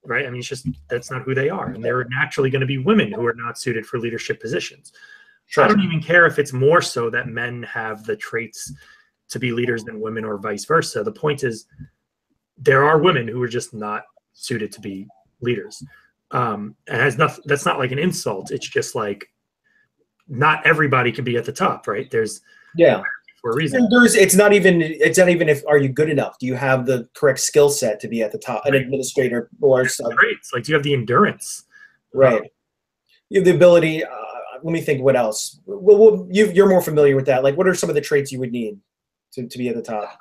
Speaker 1: right. I mean, it's just that's not who they are, and there are naturally going to be women who are not suited for leadership positions. Sure. I don't even care if it's more so that men have the traits to be leaders than women, or vice versa. The point is, there are women who are just not suited to be leaders. And has nothing. That's not like an insult. It's just like not everybody can be at the top, right? There's for a reason.
Speaker 2: It's not even if are you good enough? Do you have the correct skill set to be at the top? An administrator or something.
Speaker 1: It's like, do you have the endurance?
Speaker 2: Right. You have the ability. Let me think. What else? Well, you're more familiar with that. Like, what are some of the traits you would need to be at the top?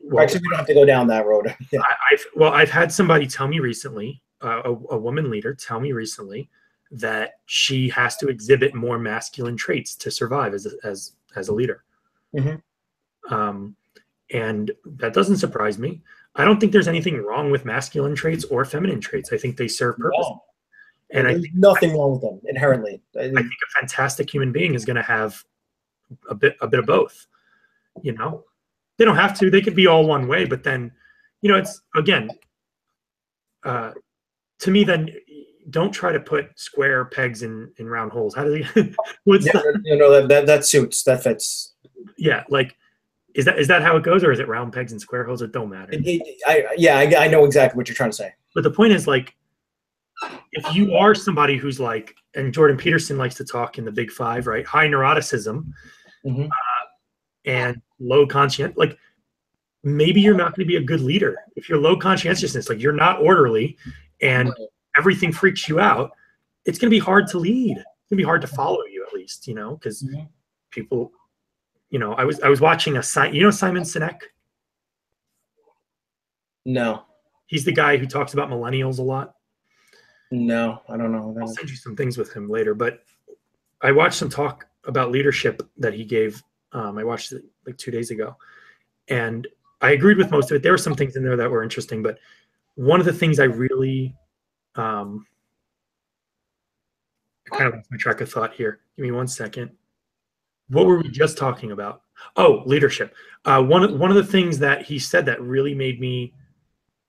Speaker 2: Well, actually, we don't have to go down that road. Yeah.
Speaker 1: I've had somebody tell me recently, a woman leader tell me recently, that she has to exhibit more masculine traits to survive as a leader.
Speaker 2: Mm-hmm.
Speaker 1: And that doesn't surprise me. I don't think there's anything wrong with masculine traits or feminine traits. I think they serve purpose.
Speaker 2: No.
Speaker 1: And
Speaker 2: there's nothing wrong with them inherently.
Speaker 1: I think a fantastic human being is going to have a bit of both. You know, they don't have to. They could be all one way, but then, you know, it's again, to me, then don't try to put square pegs in round holes. How do they? What's that?
Speaker 2: That suits, that fits.
Speaker 1: Yeah, like is that how it goes, or is it round pegs and square holes? It don't matter.
Speaker 2: I know exactly what you're trying to say.
Speaker 1: But the point is, like, if you are somebody who's like, and Jordan Peterson likes to talk in the Big Five, right? High neuroticism and low conscience, like maybe you're not going to be a good leader if you're low conscientiousness, like you're not orderly and everything freaks you out. It's going to be hard to lead. It's going to be hard to follow you, at least, you know, because people, you know, I was watching Simon Sinek.
Speaker 2: No,
Speaker 1: he's the guy who talks about millennials a lot.
Speaker 2: No, I don't know.
Speaker 1: I'll send you some things with him later, but I watched some talk about leadership that he gave. I watched it like 2 days ago, and I agreed with most of it. There were some things in there that were interesting, but one of the things I really, I kind of lost my track of thought here. Give me 1 second. What were we just talking about? Oh, leadership. One of the things that he said that really made me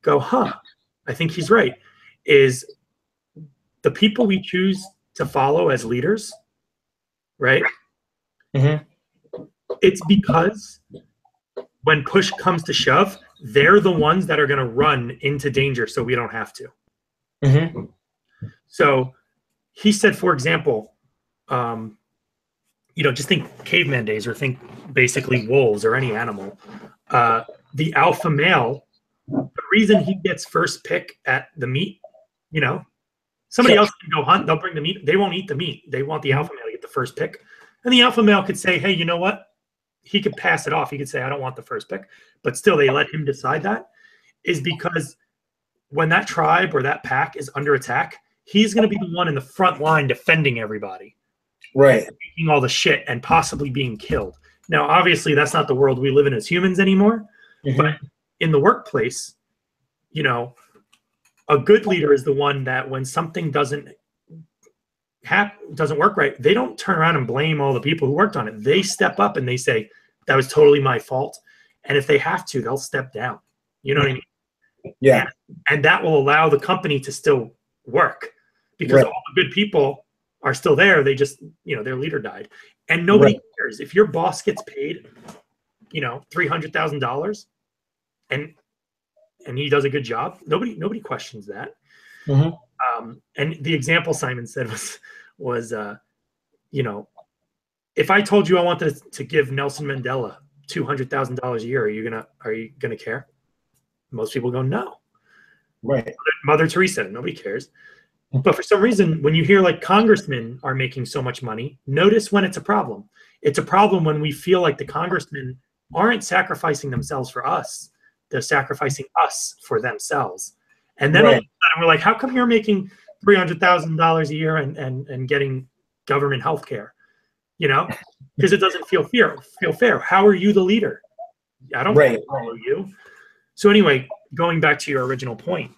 Speaker 1: go, huh, I think he's right, is the people we choose to follow as leaders, right? It's because when push comes to shove, they're the ones that are going to run into danger so we don't have to. So he said, for example, you know, just think caveman days, or think basically wolves or any animal. The alpha male, the reason he gets first pick at the meat, you know, somebody else can go hunt, they'll bring the meat, they won't eat the meat. They want the alpha male to get the first pick. And the alpha male could say, hey, you know what? He could pass it off. He could say, I don't want the first pick. But still, they let him decide that, is because when that tribe or that pack is under attack, he's going to be the one in the front line defending everybody.
Speaker 2: Right.
Speaker 1: Taking all the shit and possibly being killed. Now, obviously, that's not the world we live in as humans anymore. But in the workplace, you know, a good leader is the one that when something doesn't work right, they don't turn around and blame all the people who worked on it. They step up and they say, that was totally my fault. And if they have to, they'll step down. You know what I mean?
Speaker 2: Yeah.
Speaker 1: And that will allow the company to still work, because all the good people are still there. They just, you know, their leader died. And nobody cares. If your boss gets paid, you know, $300,000 and he does a good job, nobody questions that. And the example Simon said was you know, if I told you I wanted to give Nelson Mandela $200,000 a year, are you gonna care? Most people go, no.
Speaker 2: Right.
Speaker 1: Mother Teresa, nobody cares. But for some reason, when you hear like congressmen are making so much money, notice when it's a problem. It's a problem when we feel like the congressmen aren't sacrificing themselves for us. They're sacrificing us for themselves. And then all of a sudden we're like, how come you're making $300,000 a year and getting government health care? You know, because it doesn't feel fair. How are you the leader? I don't follow you. So anyway, going back to your original point,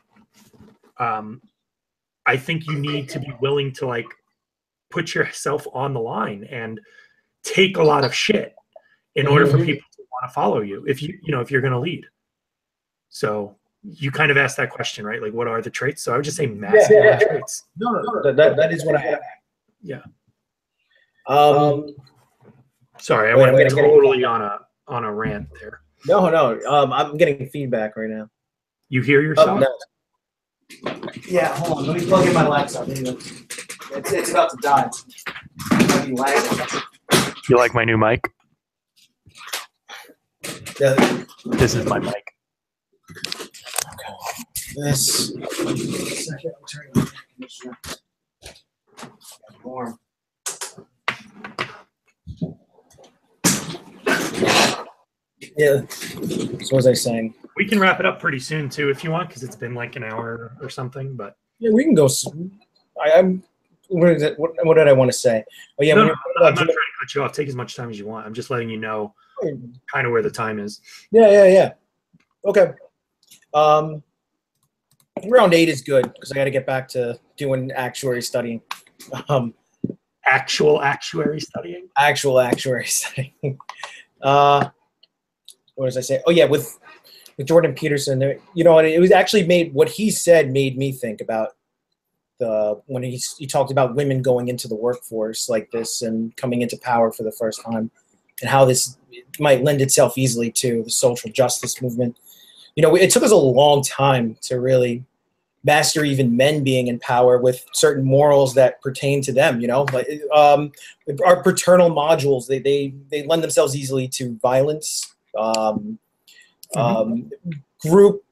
Speaker 1: I think you need to be willing to like put yourself on the line and take a lot of shit in order for people to want to follow you if you're going to lead. So you kind of asked that question, right? Like, what are the traits? So I would just say masculine traits.
Speaker 2: No, that is what I have.
Speaker 1: Yeah.
Speaker 2: Sorry,
Speaker 1: I went totally on a rant there.
Speaker 2: No, I'm getting feedback right now.
Speaker 1: You hear yourself?
Speaker 2: No. Yeah, hold on. Let me plug in my laptop. It's about to die. Might be lagging.
Speaker 1: You like my new mic?
Speaker 2: Yeah.
Speaker 1: This is my mic.
Speaker 2: Okay. This. Second, I'm turning on the conditioner. Warm. Yeah. So what was I saying?
Speaker 1: We can wrap it up pretty soon too, if you want, because it's been like an hour or something. But
Speaker 2: yeah, we can go. I'm. What is it? What did I want to say? Oh yeah,
Speaker 1: I'm not trying to cut you off. Take as much time as you want. I'm just letting you know kind of where the time is.
Speaker 2: Yeah. Okay. Around 8 is good because I got to get back to doing actuary studying.
Speaker 1: Actual actuary studying?
Speaker 2: Actual actuary studying. What was I say? Oh, yeah, with Jordan Peterson, you know, it was actually what he said made me think about when he talked about women going into the workforce like this and coming into power for the first time, and how this might lend itself easily to the social justice movement. You know, it took us a long time to really master even men being in power with certain morals that pertain to them. You know, like our paternal modules, they lend themselves easily to violence. Group,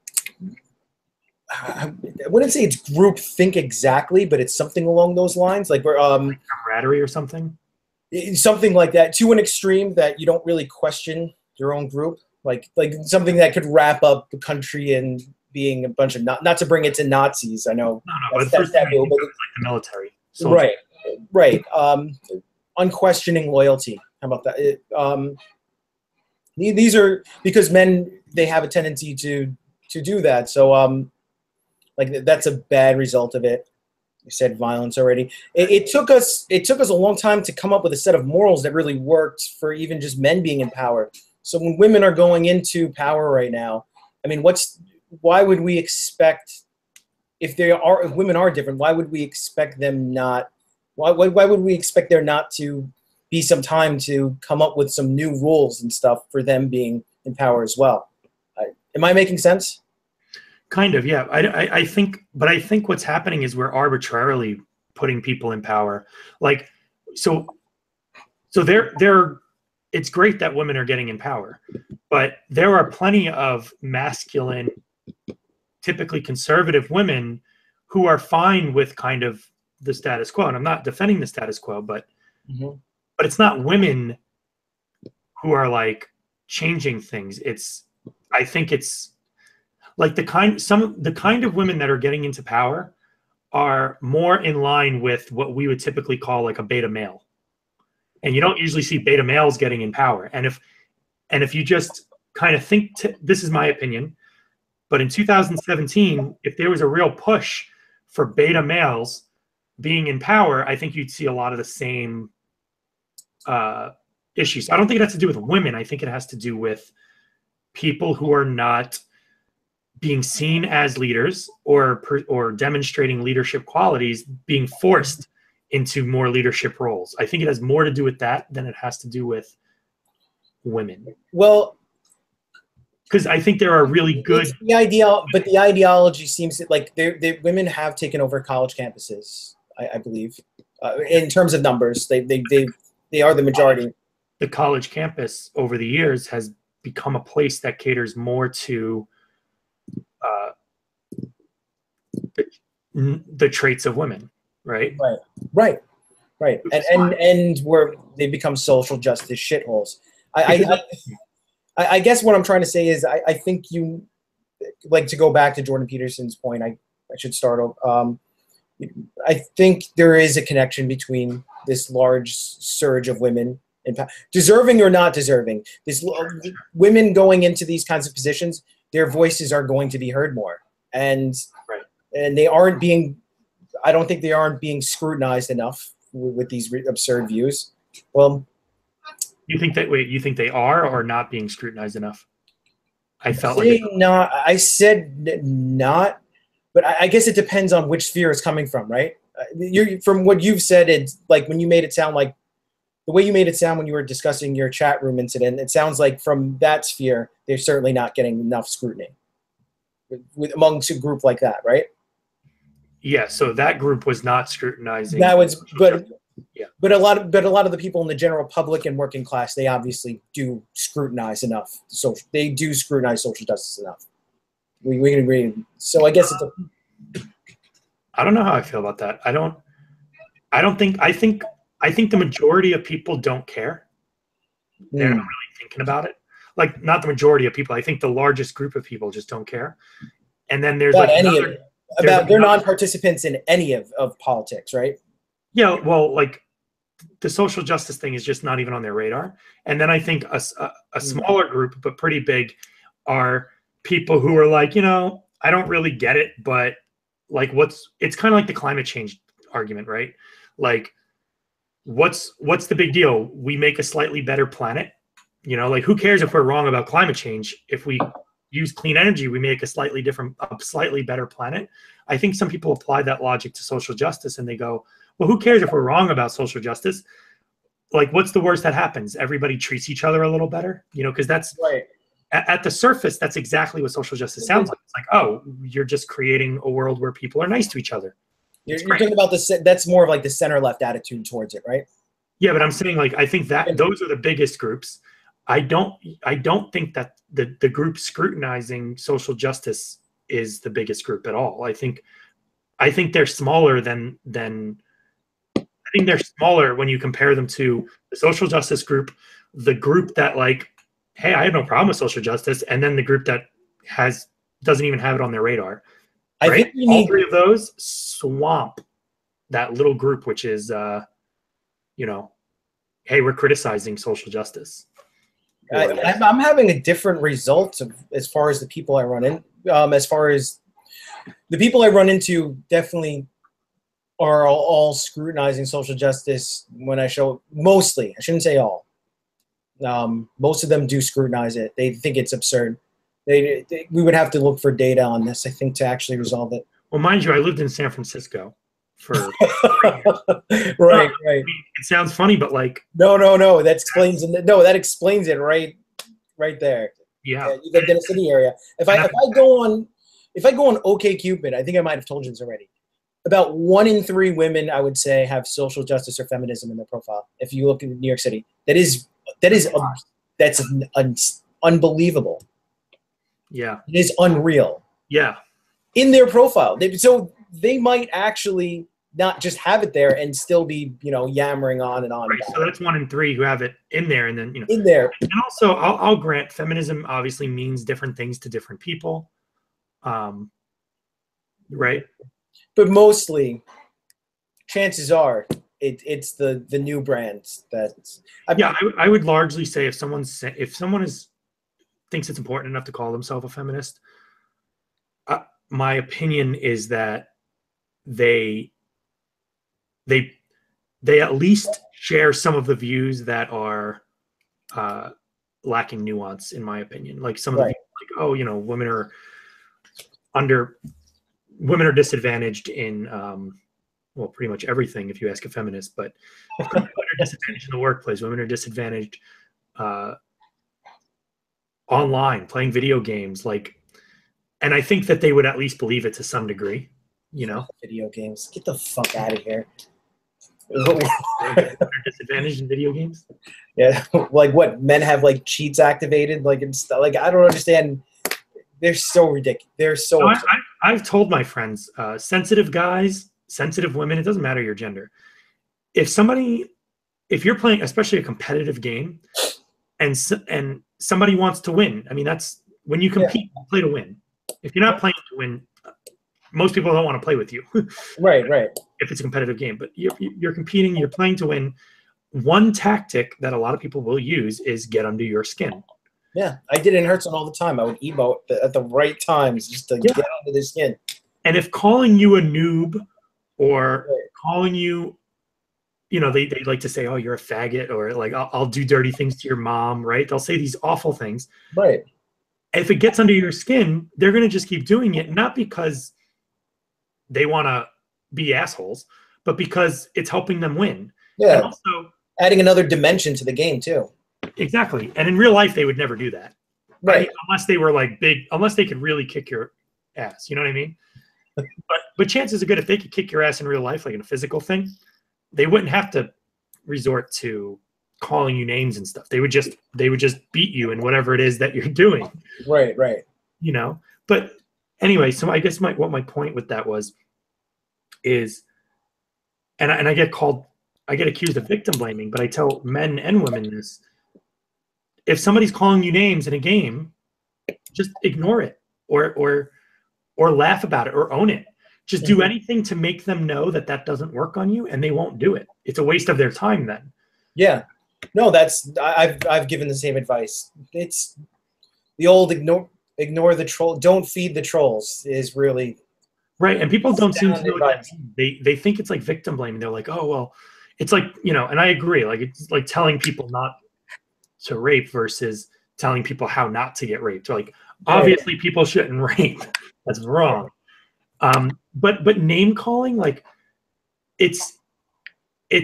Speaker 2: I wouldn't say it's group think exactly, but it's something along those lines. Like we're
Speaker 1: like camaraderie or something.
Speaker 2: Something like that, to an extreme that you don't really question your own group. Like something that could wrap up the country and being a bunch of not to bring it to Nazis. I know
Speaker 1: but the first thing it was like the military.
Speaker 2: Soldiers. Right. Unquestioning loyalty. How about that? These are because men, they have a tendency to do that. So like that's a bad result of it. I said violence already. It took us a long time to come up with a set of morals that really worked for even just men being in power. So when women are going into power right now, I mean, why would we expect, if women are different, why would we expect them not? Why would we expect there not to be some time to come up with some new rules and stuff for them being in power as well? Am I making sense?
Speaker 1: Kind of, yeah. I think what's happening is we're arbitrarily putting people in power. Like, so it's great that women are getting in power, but there are plenty of masculine, typically conservative women who are fine with kind of the status quo. And I'm not defending the status quo, but it's not women who are like changing things. I think it's like the kind of women that are getting into power are more in line with what we would typically call like a beta male. And you don't usually see beta males getting in power. And if you just kind of think, this is my opinion, but in 2017, if there was a real push for beta males being in power, I think you'd see a lot of the same issues. I don't think it has to do with women. I think it has to do with people who are not being seen as leaders or demonstrating leadership qualities being forced into more leadership roles. I think it has more to do with that than it has to do with women.
Speaker 2: Well,
Speaker 1: because I think there are really good
Speaker 2: the ideology seems like the women have taken over college campuses. I believe, in terms of numbers, they are the majority.
Speaker 1: The college campus over the years has become a place that caters more to the traits of women, right?
Speaker 2: Right. And where they become social justice shitholes. I guess what I'm trying to say is I think you, like, to go back to Jordan Peterson's point, I should start over. I think there is a connection between this large surge of women, deserving or not deserving. Women going into these kinds of positions, their voices are going to be heard more, and they aren't being. I don't think they aren't being scrutinized enough with these absurd views. Well,
Speaker 1: you think they are or not being scrutinized enough? I felt
Speaker 2: like not. I said not. But I guess it depends on which sphere it's coming from, right? From what you've said, it's like when you made it sound like the way you made it sound when you were discussing your chat room incident. It sounds like from that sphere, they're certainly not getting enough scrutiny amongst a group like that, right?
Speaker 1: Yeah. So that group was not scrutinizing.
Speaker 2: That was, but a lot of the people in the general public and working class, they obviously do scrutinize enough. They do scrutinize social justice enough. We can agree. So I guess it's
Speaker 1: I don't know how I feel about that. I think the majority of people don't care. They're not really thinking about it. Like, not the majority of people. I think the largest group of people just don't care. And then there's
Speaker 2: they're non-participants in any of politics, right?
Speaker 1: Yeah. Well, like the social justice thing is just not even on their radar. And then I think a smaller group, but pretty big, are people who are like, I don't really get it, but like it's kind of like the climate change argument, right? Like what's the big deal? We make a slightly better planet. Like who cares if we're wrong about climate change? If we use clean energy, we make a slightly better planet. I think some people apply that logic to social justice and they go, well, who cares if we're wrong about social justice? Like, what's the worst that happens? Everybody treats each other a little better, because that's
Speaker 2: right.
Speaker 1: At the surface, that's exactly what social justice sounds like. It's like, oh, you're just creating a world where people are nice to each other.
Speaker 2: You're talking about that's more of like the center left attitude towards it, right?
Speaker 1: Yeah, but I'm saying like I think that those are the biggest groups. I don't think that the group scrutinizing social justice is the biggest group at all. I think they're smaller than I think they're smaller when you compare them to the social justice group, the group that like, hey, I have no problem with social justice, and then the group that doesn't even have it on their radar. Right? I think all three of those swamp that little group, which is, hey, we're criticizing social justice.
Speaker 2: I'm having a different result as far as the people I run in. As far as the people I run into, definitely are all scrutinizing social justice when I show. Mostly, I shouldn't say all. Most of them do scrutinize it. They think it's absurd. We would have to look for data on this, I think, to actually resolve it.
Speaker 1: Well, mind you, I lived in San Francisco for
Speaker 2: right.
Speaker 1: I mean, it sounds funny, but like
Speaker 2: no, that explains it right there.
Speaker 1: Yeah,
Speaker 2: you lived in a city area. If I go on OkCupid, I think I might have told you this already. About 1 in 3 women, I would say, have social justice or feminism in their profile. If you look at New York City, that's unbelievable.
Speaker 1: Yeah,
Speaker 2: it is unreal.
Speaker 1: Yeah,
Speaker 2: in their profile, so they might actually not just have it there and still be, yammering on and on.
Speaker 1: Right. So that's 1 in 3 who have it in there, and then
Speaker 2: in there.
Speaker 1: And also, I'll grant feminism obviously means different things to different people, right? But
Speaker 2: mostly, chances are it's the new brands that.
Speaker 1: I would largely say if someone thinks it's important enough to call themselves a feminist, my opinion is that they at least share some of the views that are lacking nuance, in my opinion. Like some of the views, like, women are disadvantaged in well, pretty much everything if you ask a feminist, but women are disadvantaged in the workplace. Women are disadvantaged online, playing video games, like, and I think that they would at least believe it to some degree,
Speaker 2: Video games. Get the fuck out of here.
Speaker 1: They're disadvantaged in video games?
Speaker 2: Yeah, like what? Men have like cheats activated, like and stuff. Like I don't understand. They're so ridiculous. They're so.
Speaker 1: I've told my friends, sensitive guys, sensitive women. It doesn't matter your gender. If you're playing, especially a competitive game, and somebody wants to win, I mean, that's when you compete, you play to win. If you're not playing to win, most people don't want to play with you.
Speaker 2: Right.
Speaker 1: If it's a competitive game, but you're competing, you're playing to win. One tactic that a lot of people will use is get under your skin.
Speaker 2: Yeah, I did it in Hearthstone all the time. I would emote at the right times just to get under their skin.
Speaker 1: And if calling you a noob or calling you, they like to say, oh, you're a faggot, or like, I'll do dirty things to your mom, right? They'll say these awful things.
Speaker 2: Right.
Speaker 1: If it gets under your skin, they're going to just keep doing it, not because they want to be assholes, but because it's helping them win.
Speaker 2: Yeah.
Speaker 1: And also
Speaker 2: adding another dimension to the game too.
Speaker 1: Exactly. And in real life, they would never do that.
Speaker 2: Right.
Speaker 1: Unless they were like big, unless they could really kick your ass. You know what I mean? But chances are good if they could kick your ass in real life, like in a physical thing, they wouldn't have to resort to calling you names and stuff. They would just beat you in whatever it is that you're doing.
Speaker 2: Right.
Speaker 1: But anyway, so I guess what my point with that is, and I get accused of victim blaming, but I tell men and women this: if somebody's calling you names in a game, just ignore it or laugh about it or own it. Just do anything to make them know that doesn't work on you, and they won't do it. It's a waste of their time then.
Speaker 2: Yeah. No, I've given the same advice. It's the old ignore. ignore the troll. Don't feed the trolls is really
Speaker 1: right. And people don't seem to know what
Speaker 2: advice.
Speaker 1: that means. They think it's like victim blaming. They're like, oh well, it's like, you know, and I agree. Like it's like telling people not to rape versus telling people how not to get raped. Like obviously people shouldn't rape. That's wrong. But name calling, like it's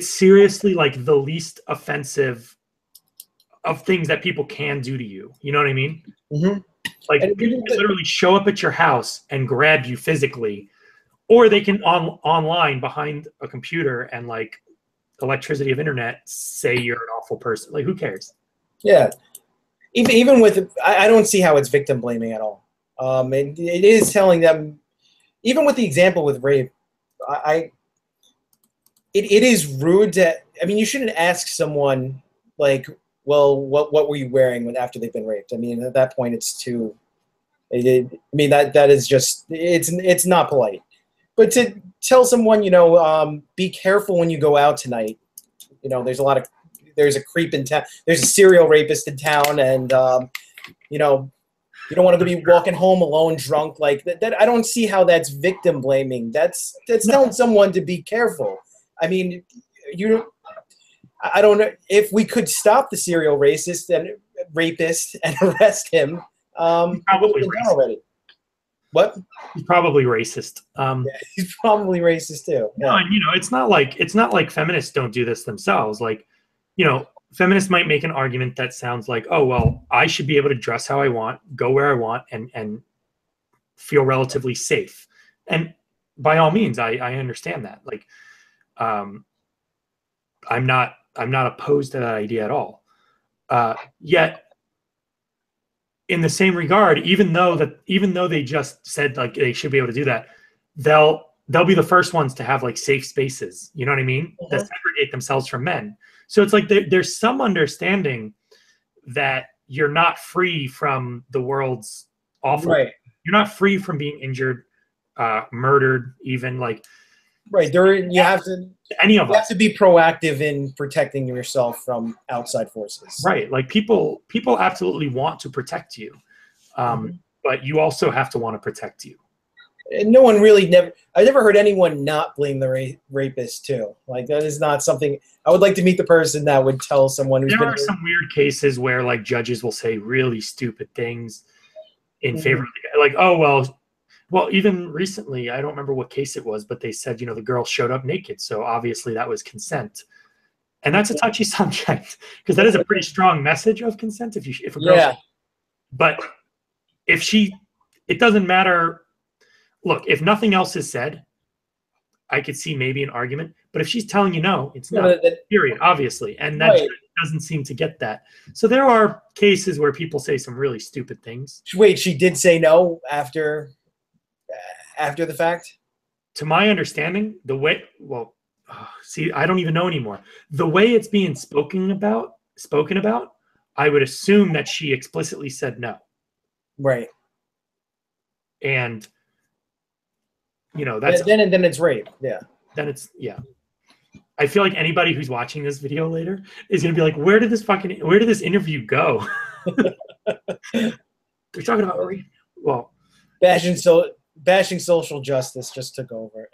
Speaker 1: seriously like the least offensive of things that people can do to you. You know what I mean?
Speaker 2: Mm-hmm.
Speaker 1: Like people can literally show up at your house and grab you physically, or they can online behind a computer and like electricity of internet say you're an awful person. Like who cares?
Speaker 2: Yeah. Even with, I don't see how it's victim blaming at all. It is telling them, even with the example with rape, it is rude to, I mean, you shouldn't ask someone like, well, what were you wearing after they've been raped? I mean, at that point, it's too. I mean, that is just, it's not polite. But to tell someone, you know, be careful when you go out tonight. You know, there's a creep in town. There's a serial rapist in town, and you know, you don't want to be walking home alone, drunk like that. I don't see how that's victim blaming. That's telling someone to be careful. I mean, I don't know if we could stop the serial rapist and arrest him.
Speaker 1: Probably
Speaker 2: done already. What?
Speaker 1: He's probably racist.
Speaker 2: Yeah, he's probably racist too. Yeah.
Speaker 1: No, and you know, it's not like feminists don't do this themselves. Like, you know, feminists might make an argument that sounds like, oh well, I should be able to dress how I want, go where I want, and feel relatively safe. And by all means, I understand that. Like, I'm not opposed to that idea at all. Yet, in the same regard, even though they just said like they should be able to do that, they'll be the first ones to have like safe spaces. You know what I mean?
Speaker 2: Mm-hmm.
Speaker 1: That segregate themselves from men. So it's like there's some understanding that you're not free from the world's awful.
Speaker 2: Right.
Speaker 1: You're not free from being injured, murdered, even like.
Speaker 2: Right. You have to be proactive in protecting yourself from outside forces.
Speaker 1: Right. Like people absolutely want to protect you, but you also have to want to protect you.
Speaker 2: And no one really I never heard anyone not blame the rapist too. Like that is not something I would like to meet the person that would tell someone who's.
Speaker 1: There are some weird cases where like judges will say really stupid things in favor of the guy. Like, oh well, even recently, I don't remember what case it was, but they said, you know, the girl showed up naked. So obviously that was consent. And that's a touchy subject because that is a pretty strong message of consent. If a girl, but it doesn't matter. Look, if nothing else is said, I could see maybe an argument, but if she's telling you no, it's no, period, obviously. And that doesn't seem to get that. So there are cases where people say some really stupid things.
Speaker 2: Wait, she did say no after the fact?
Speaker 1: To my understanding, the way, see, I don't even know anymore. The way it's being spoken about, I would assume that she explicitly said no.
Speaker 2: Right.
Speaker 1: And, you know, that's
Speaker 2: then it's rape. Yeah.
Speaker 1: Then it's, yeah. I feel like anybody who's watching this video later is going to be like, where did this interview go? They're talking about rape. Well,
Speaker 2: bashing social justice just took over.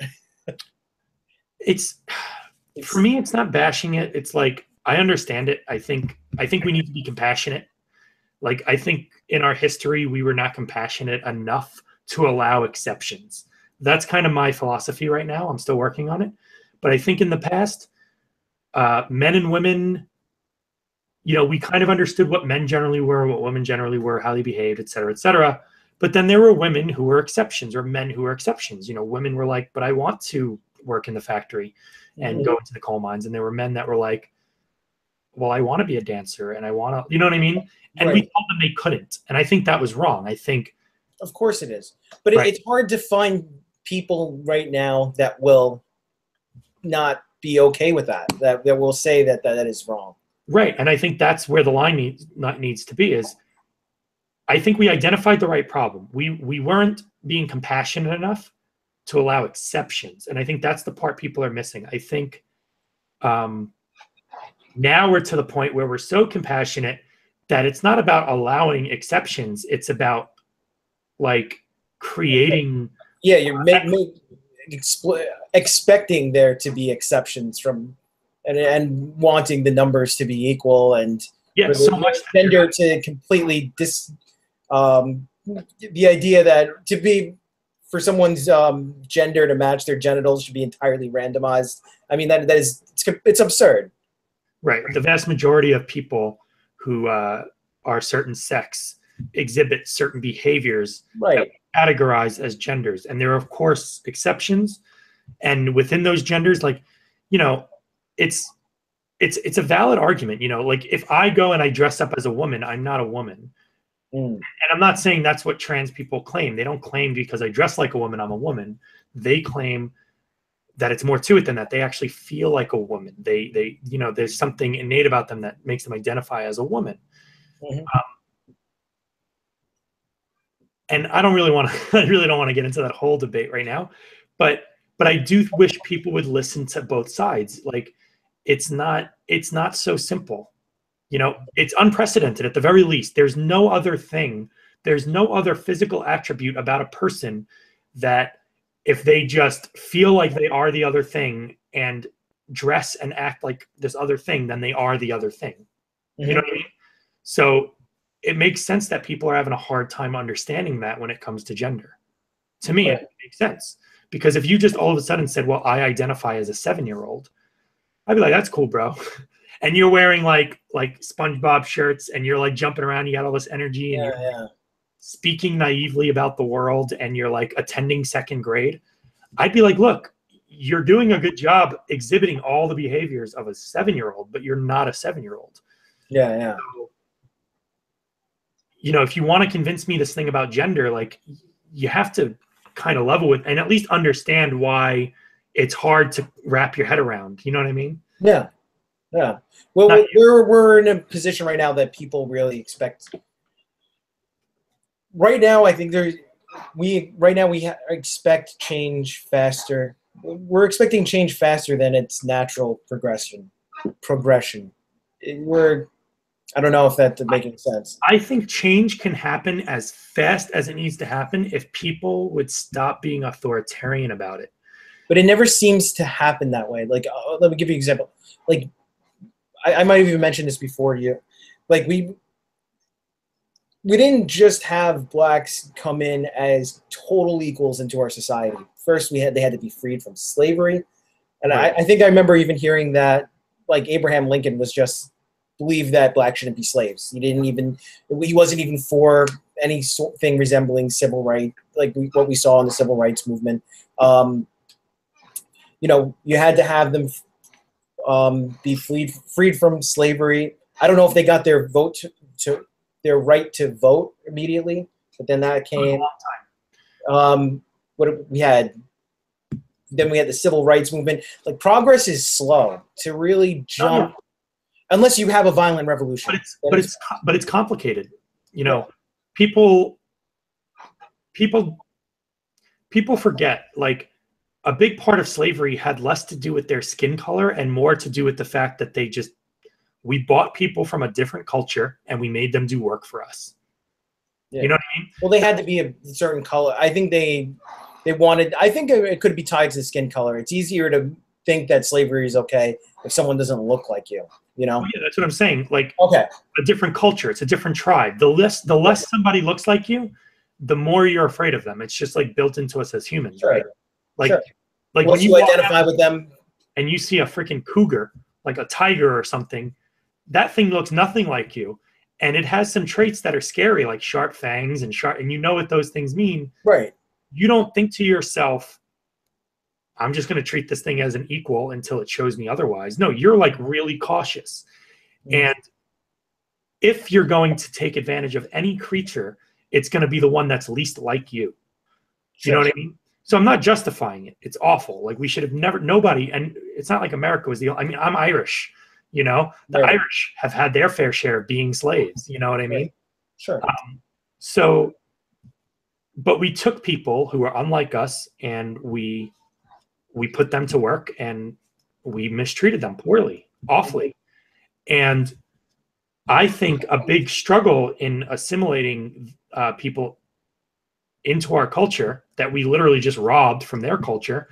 Speaker 1: For me, it's not bashing it. It's like, I understand it. I think we need to be compassionate. Like, I think in our history, we were not compassionate enough to allow exceptions. That's kind of my philosophy right now. I'm still working on it. But I think in the past, men and women, you know, we kind of understood what men generally were, what women generally were, how they behaved, et cetera, et cetera. But then there were women who were exceptions, or men who were exceptions. You know, women were like, but I want to work in the factory and go into the coal mines. And there were men that were like, well, I want to be a dancer and I want to, you know what I mean? And we told them they couldn't. And I think that was wrong. I think.
Speaker 2: Of course it is. But it's hard to find people right now that will not be okay with that will say that is wrong.
Speaker 1: Right. And I think that's where the line needs to be is, I think we identified the right problem. We weren't being compassionate enough to allow exceptions. And I think that's the part people are missing. I think now we're to the point where we're so compassionate that it's not about allowing exceptions. It's about like creating.
Speaker 2: Yeah, you're expecting there to be exceptions from, and wanting the numbers to be equal, and
Speaker 1: Yeah,
Speaker 2: for
Speaker 1: so
Speaker 2: the
Speaker 1: much
Speaker 2: gender to completely the idea that for someone's gender to match their genitals should be entirely randomized. I mean, it's absurd.
Speaker 1: Right. The vast majority of people who are certain sex exhibit certain behaviors that we categorize as genders. And there are, of course, exceptions. And within those genders, like, you know, it's a valid argument. You know, like if I go and I dress up as a woman, I'm not a woman. And I'm not saying that's what trans people claim. They don't claim because I dress like a woman, I'm a woman. They claim that it's more to it than that. They actually feel like a woman. They you know, there's something innate about them that makes them identify as a woman. And I don't really want to, I really don't want to get into that whole debate right now, but I do wish people would listen to both sides. Like it's not so simple. You know, it's unprecedented at the very least. There's no other thing. There's no other physical attribute about a person that if they just feel like they are the other thing and dress and act like this other thing, then they are the other thing. You know what I mean? So it makes sense that people are having a hard time understanding that when it comes to gender. To me, it makes sense. Because if you just all of a sudden said, well, I identify as a 7-year-old, I'd be like, that's cool, bro. And you're wearing like SpongeBob shirts and you're like jumping around, you got all this energy and you're like, speaking naively about the world and you're like attending 2nd grade. I'd be like, look, you're doing a good job exhibiting all the behaviors of a 7-year-old, but you're not a 7-year-old.
Speaker 2: So,
Speaker 1: you know, if you want to convince me this thing about gender, like you have to kind of level with and at least understand why it's hard to wrap your head around. You know what I mean?
Speaker 2: Yeah. Well, we're in a position right now that people really expect. Right now, I think we expect change faster. We're expecting change faster than its natural progression. I don't know if that's making sense.
Speaker 1: I think change can happen as fast as it needs to happen if people would stop being authoritarian about it.
Speaker 2: But it never seems to happen that way. Like, let me give you an example. Like, I might have even mentioned this before you. Like, we didn't just have blacks come in as total equals into our society. First, they had to be freed from slavery. And I think I remember even hearing that, like, Abraham Lincoln was just believed that blacks shouldn't be slaves. He wasn't even for any thing resembling civil rights, like what we saw in the civil rights movement. You know, you had to have them be freed from slavery. I don't know if they got their their right to vote immediately, but then that came. We had the civil rights movement. Like, progress is slow to really jump. Unless you have a violent revolution.
Speaker 1: But it's complicated. You know, people forget, like, a big part of slavery had less to do with their skin color and more to do with the fact that we bought people from a different culture and we made them do work for us. You know what I mean?
Speaker 2: Well, they had to be a certain color. I think they wanted, I think it could be tied to the skin color. It's easier to think that slavery is okay if someone doesn't look like you. You know?
Speaker 1: Yeah, that's what I'm saying. Like, a different culture, it's a different tribe. The less somebody looks like you, the more you're afraid of them. It's just like built into us as humans, right? Like, like when you
Speaker 2: identify with them
Speaker 1: and you see a freaking cougar, like a tiger or something, that thing looks nothing like you, and it has some traits that are scary, like sharp fangs and you know what those things mean.
Speaker 2: Right.
Speaker 1: You don't think to yourself, I'm just going to treat this thing as an equal until it shows me otherwise. No, you're like really cautious. And if you're going to take advantage of any creature, it's going to be the one that's least like you. You know what I mean? So I'm not justifying it. It's awful. Like, we should have nobody, and it's not like America was I mean, I'm Irish, you know, the Irish have had their fair share of being slaves. You know what I mean?
Speaker 2: Sure.
Speaker 1: So, but we took people who are unlike us and we put them to work and we mistreated them poorly, awfully. And I think a big struggle in assimilating people into our culture that we literally just robbed from their culture.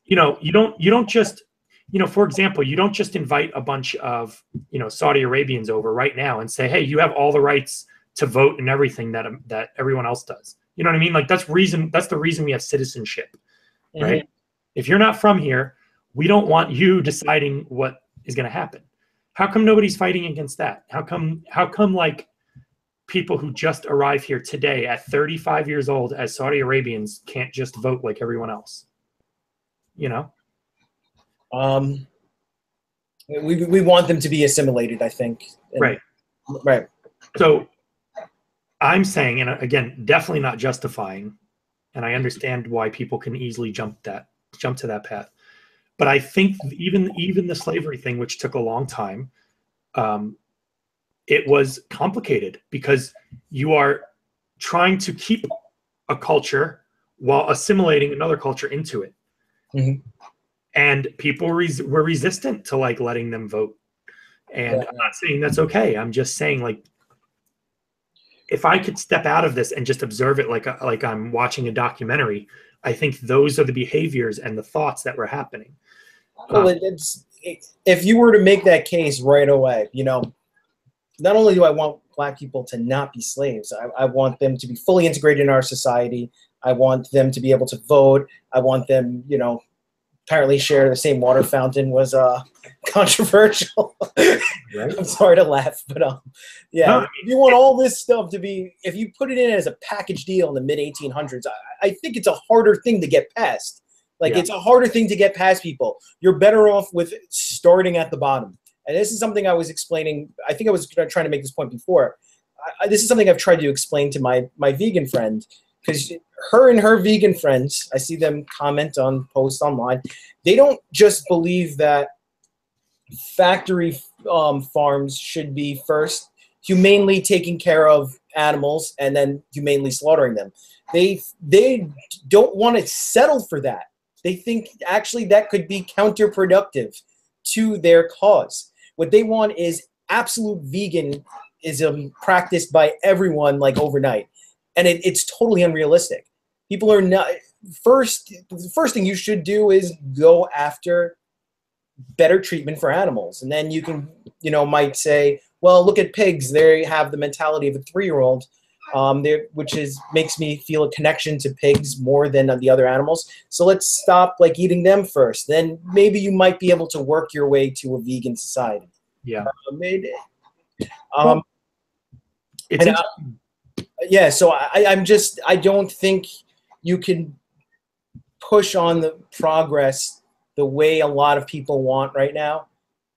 Speaker 1: You know, you don't just, you know, for example, you don't just invite a bunch of, you know, Saudi Arabians over right now and say, hey, you have all the rights to vote and everything that everyone else does. You know what I mean? Like that's the reason we have citizenship, right? If you're not from here, we don't want you deciding what is going to happen. How come nobody's fighting against that? How come like people who just arrived here today at 35 years old as Saudi Arabians can't just vote like everyone else? You know?
Speaker 2: We want them to be assimilated, I think.
Speaker 1: Right.
Speaker 2: Right.
Speaker 1: So I'm saying, and again, definitely not justifying, and I understand why people can easily jump to that path. But I think even the slavery thing, which took a long time, it was complicated because you are trying to keep a culture while assimilating another culture into it. And people were resistant to like letting them vote. And I'm not saying that's okay. I'm just saying, like, if I could step out of this and just observe it like I'm watching a documentary, I think those are the behaviors and the thoughts that were happening.
Speaker 2: Well, if you were to make that case right away, you know, not only do I want Black people to not be slaves, I want them to be fully integrated in our society. I want them to be able to vote. I want them, you know, apparently share the same water fountain was controversial. Right? I'm sorry to laugh, but yeah, no, if you want all this stuff to be, if you put it in as a package deal in the mid 1800s, I think it's a harder thing to get past. Like, it's a harder thing to get past people. You're better off with starting at the bottom. And this is something I was explaining. I think I was trying to make this point before. This is something I've tried to explain to my vegan friend, because her and her vegan friends, I see them comment on posts online. They don't just believe that factory farms should be first humanely taking care of animals and then humanely slaughtering them. They don't want to settle for that. They think actually that could be counterproductive to their cause. What they want is absolute veganism practiced by everyone like overnight. And it's totally unrealistic. People are not, the first thing you should do is go after better treatment for animals. And then you can, you know, might say, well, look at pigs. They have the mentality of a 3-year-old, which makes me feel a connection to pigs more than the other animals. So let's stop like eating them first. Then maybe you might be able to work your way to a vegan society.
Speaker 1: Yeah.
Speaker 2: Yeah. So I don't think you can push on the progress the way a lot of people want right now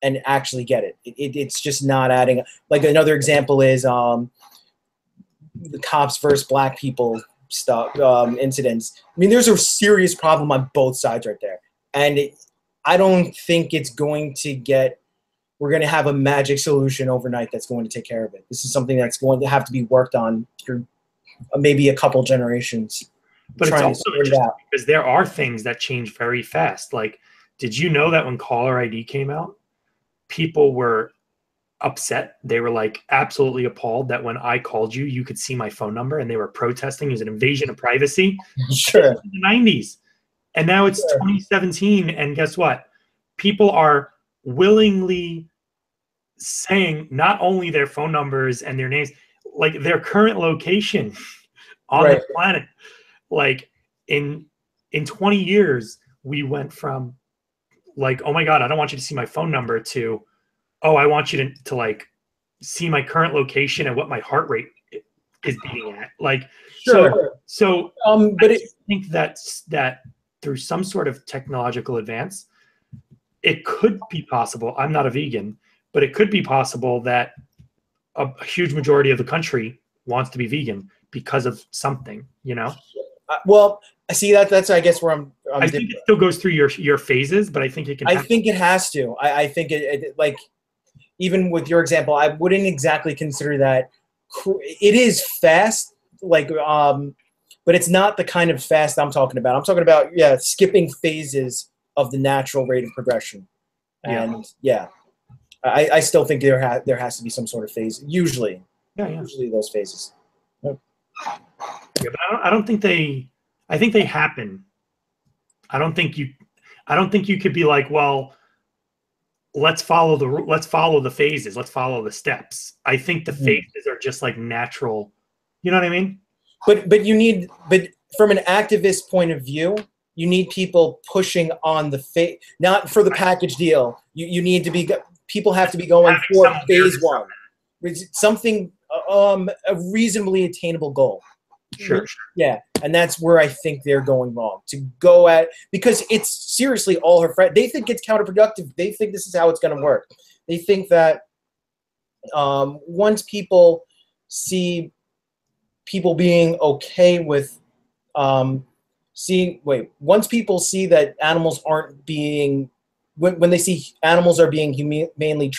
Speaker 2: and actually get it. It's just not adding up. Like another example is the cops versus Black people stuff, incidents. I mean, there's a serious problem on both sides right there. And I don't think it's going to we're going to have a magic solution overnight that's going to take care of it. This is something that's going to have to be worked on through maybe a couple generations.
Speaker 1: But it's also interesting because there are things that change very fast. Like, did you know that when caller ID came out, people were upset? They were like absolutely appalled that when I called you, you could see my phone number, and they were protesting it was an invasion of privacy.
Speaker 2: Sure.
Speaker 1: In the 90s. And now it's 2017. And guess what? People are willingly saying not only their phone numbers and their names, like their current location on the planet. Like in 20 years, we went from like, oh my God, I don't want you to see my phone number to, oh, I want you to like see my current location and what my heart rate is beating at. Like,
Speaker 2: sure.
Speaker 1: But I think that through some sort of technological advance, it could be possible. I'm not a vegan, but it could be possible that a huge majority of the country wants to be vegan because of something, you know?
Speaker 2: Well, I see that's I guess where
Speaker 1: I think it still goes through your phases, but I think it can.
Speaker 2: I think it has to. I think it like, even with your example, I wouldn't exactly consider that. It is fast, like, but it's not the kind of fast I'm talking about. I'm talking about skipping phases of the natural rate of progression, and I still think there has to be some sort of phase. Usually, usually those phases.
Speaker 1: Yeah, but I don't think they. I think they happen. I don't think you could be like, well, let's follow the phases. Let's follow the steps. I think the phases are just like natural. You know what I mean?
Speaker 2: But from an activist point of view, you need people pushing on the not for the package deal. You need to be, people have to be going for phase one. It's something, a reasonably attainable goal.
Speaker 1: Sure.
Speaker 2: Yeah, and that's where I think they're going wrong. To go at, because it's seriously all her friends. They think it's counterproductive. They think this is how it's going to work. They think that once people see people being okay with once people see that animals aren't being, when they see animals are being humanely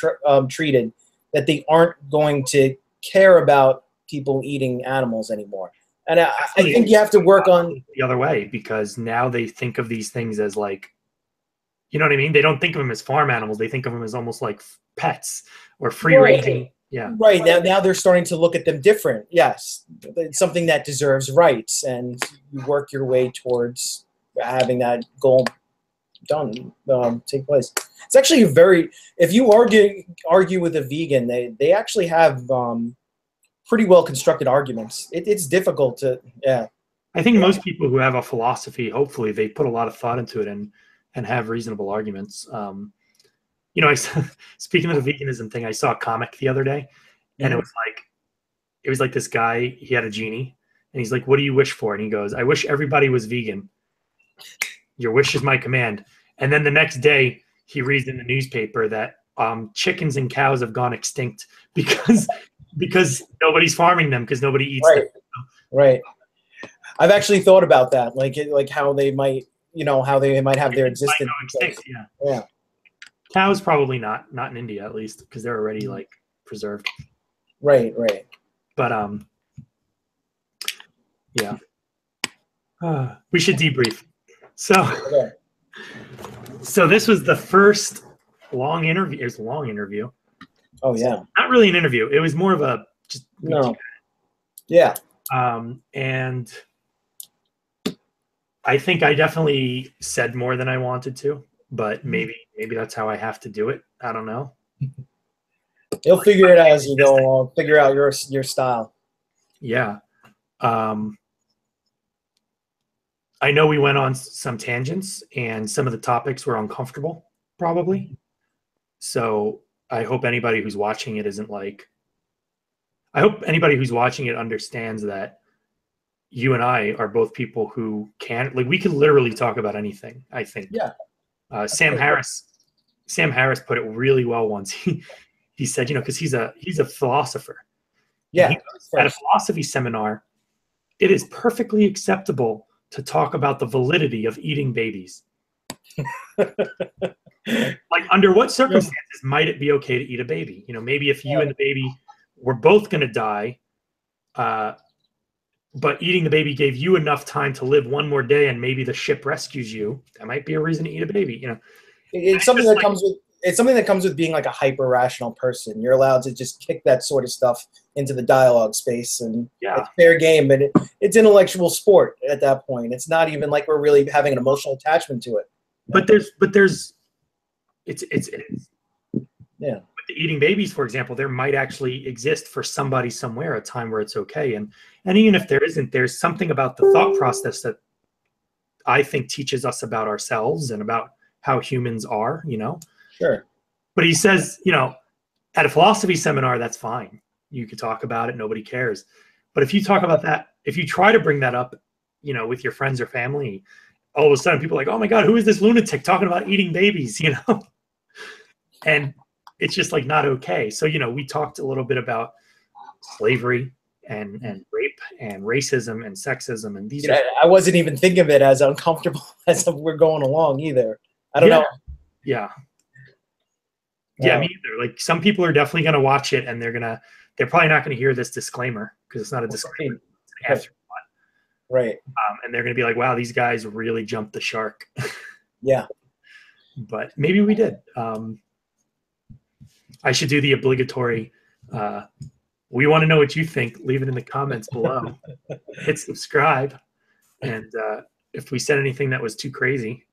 Speaker 2: treated, that they aren't going to care about people eating animals anymore. And I think you have to work on
Speaker 1: the other way, because now they think of these things as like, you know what I mean? They don't think of them as farm animals. They think of them as almost like pets or free ranging. Yeah.
Speaker 2: Right. Now they're starting to look at them different. Yes. It's something that deserves rights, and you work your way towards having that goal done, take place. It's actually if you argue with a vegan, they actually have pretty well constructed arguments. It's difficult to, yeah.
Speaker 1: I think most people who have a philosophy, hopefully they put a lot of thought into it and have reasonable arguments. You know, speaking of the veganism thing, I saw a comic the other day, and it was like this guy, he had a genie, and he's like, "What do you wish for?" And he goes, "I wish everybody was vegan. Your wish is my command." And then the next day, he reads in the newspaper that chickens and cows have gone extinct because nobody's farming them, because nobody eats them.
Speaker 2: Right. I've actually thought about that, like how they might, how they might have their existence.
Speaker 1: Yeah. Cows probably not in India, at least, because they're already like preserved.
Speaker 2: Right.
Speaker 1: But yeah. We should debrief. So this was the first long interview. It was a long interview.
Speaker 2: Oh yeah.
Speaker 1: Not really an interview. It was more of a just
Speaker 2: no. Yeah.
Speaker 1: And I think I definitely said more than I wanted to, but maybe that's how I have to do it. I don't know.
Speaker 2: You'll figure it out as you go along. Figure out your style.
Speaker 1: Yeah. I know we went on some tangents, and some of the topics were uncomfortable, probably. So I hope anybody who's watching it isn't like, I hope anybody who's watching it understands that you and I are both people who we could literally talk about anything, I think.
Speaker 2: Yeah.
Speaker 1: Sam Harris put it really well once. He said, because he's a philosopher.
Speaker 2: Yeah.
Speaker 1: At a philosophy seminar, it is perfectly acceptable to talk about the validity of eating babies. Like, under what circumstances might it be okay to eat a baby? Maybe if you and the baby were both going to die, but eating the baby gave you enough time to live one more day, and maybe the ship rescues you, that might be a reason to eat a baby.
Speaker 2: It's something that comes with. It's something that comes with being like a hyper-rational person. You're allowed to just kick that sort of stuff into the dialogue space, and it's fair game. But it's intellectual sport at that point. It's not even like we're really having an emotional attachment to it.
Speaker 1: But yeah. With the eating babies, for example, there might actually exist for somebody somewhere a time where it's okay, and even if there isn't, there's something about the thought process that I think teaches us about ourselves and about how humans are.
Speaker 2: Sure.
Speaker 1: But he says, at a philosophy seminar, that's fine. You could talk about it. Nobody cares. But if you talk about that, if you try to bring that up, with your friends or family, all of a sudden people are like, oh my God, who is this lunatic talking about eating babies? And it's just like not okay. So, we talked a little bit about slavery and rape and racism and sexism. And these
Speaker 2: I wasn't even thinking of it as uncomfortable as we're going along either. I don't know.
Speaker 1: Yeah. Yeah, me either. Like, some people are definitely going to watch it, and they're probably not going to hear this disclaimer, because it's not a disclaimer. It's an afterthought.
Speaker 2: Right.
Speaker 1: And they're going to be like, wow, these guys really jumped the shark.
Speaker 2: Yeah.
Speaker 1: But maybe we did. I should do the obligatory We want to know what you think. Leave it in the comments below. Hit subscribe. And if we said anything that was too crazy,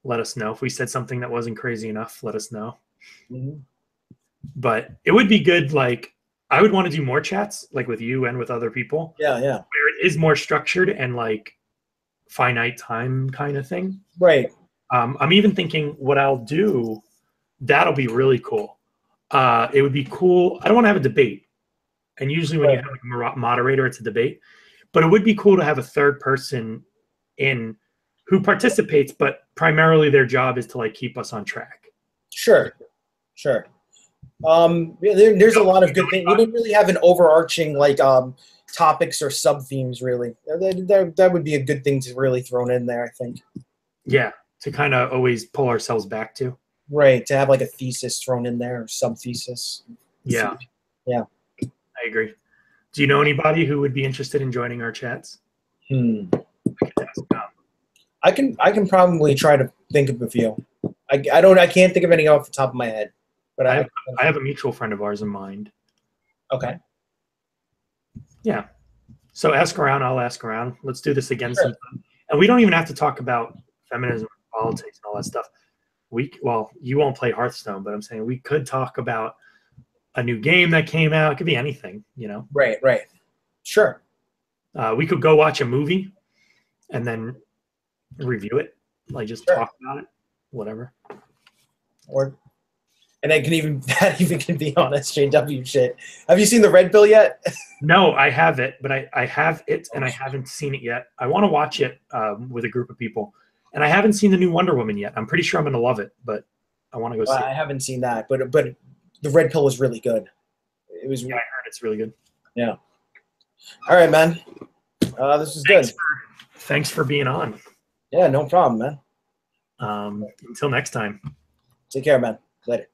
Speaker 1: let us know. If we said something that wasn't crazy enough, let us know.
Speaker 2: Mm-hmm.
Speaker 1: But it would be good. Like, I would want to do more chats, like with you and with other people.
Speaker 2: Yeah.
Speaker 1: Where it is more structured and like finite time kind of thing.
Speaker 2: Right.
Speaker 1: I'm even thinking what I'll do. That'll be really cool. It would be cool. I don't want to have a debate. And usually when you have like a moderator, it's a debate. But it would be cool to have a third person in who participates, but primarily their job is to like keep us on track.
Speaker 2: Sure. There's a lot of good things. We didn't really have an overarching like topics or sub themes really. That would be a good thing to really throw in there, I think.
Speaker 1: Yeah, to kind of always pull ourselves back to.
Speaker 2: Right, to have like a thesis thrown in there or sub thesis.
Speaker 1: Yeah.
Speaker 2: Yeah.
Speaker 1: I agree. Do you know anybody who would be interested in joining our chats?
Speaker 2: I can probably try to think of a few. I can't think of any off the top of my head. But
Speaker 1: I have a mutual friend of ours in mind.
Speaker 2: Okay.
Speaker 1: Yeah. So ask around, I'll ask around. Let's do this again
Speaker 2: Sure.
Speaker 1: sometime. And we don't even have to talk about feminism, politics, and all that stuff. Well, you won't play Hearthstone, but I'm saying we could talk about a new game that came out. It could be anything, you know?
Speaker 2: Right. Sure.
Speaker 1: We could go watch a movie and then review it, like just talk about it, whatever.
Speaker 2: And that even can be on SJW shit. Have you seen the Red Pill yet?
Speaker 1: No, I have it, but I have it and I haven't seen it yet. I want to watch it with a group of people, and I haven't seen the new Wonder Woman yet. I'm pretty sure I'm going to love it, but I want to go see it.
Speaker 2: I haven't seen that, but the Red Pill was really good. It was.
Speaker 1: Yeah, I heard it's really good.
Speaker 2: Yeah. All right, man. This is good.
Speaker 1: Thanks for being on.
Speaker 2: Yeah, no problem, man.
Speaker 1: Until next time.
Speaker 2: Take care, man. Later.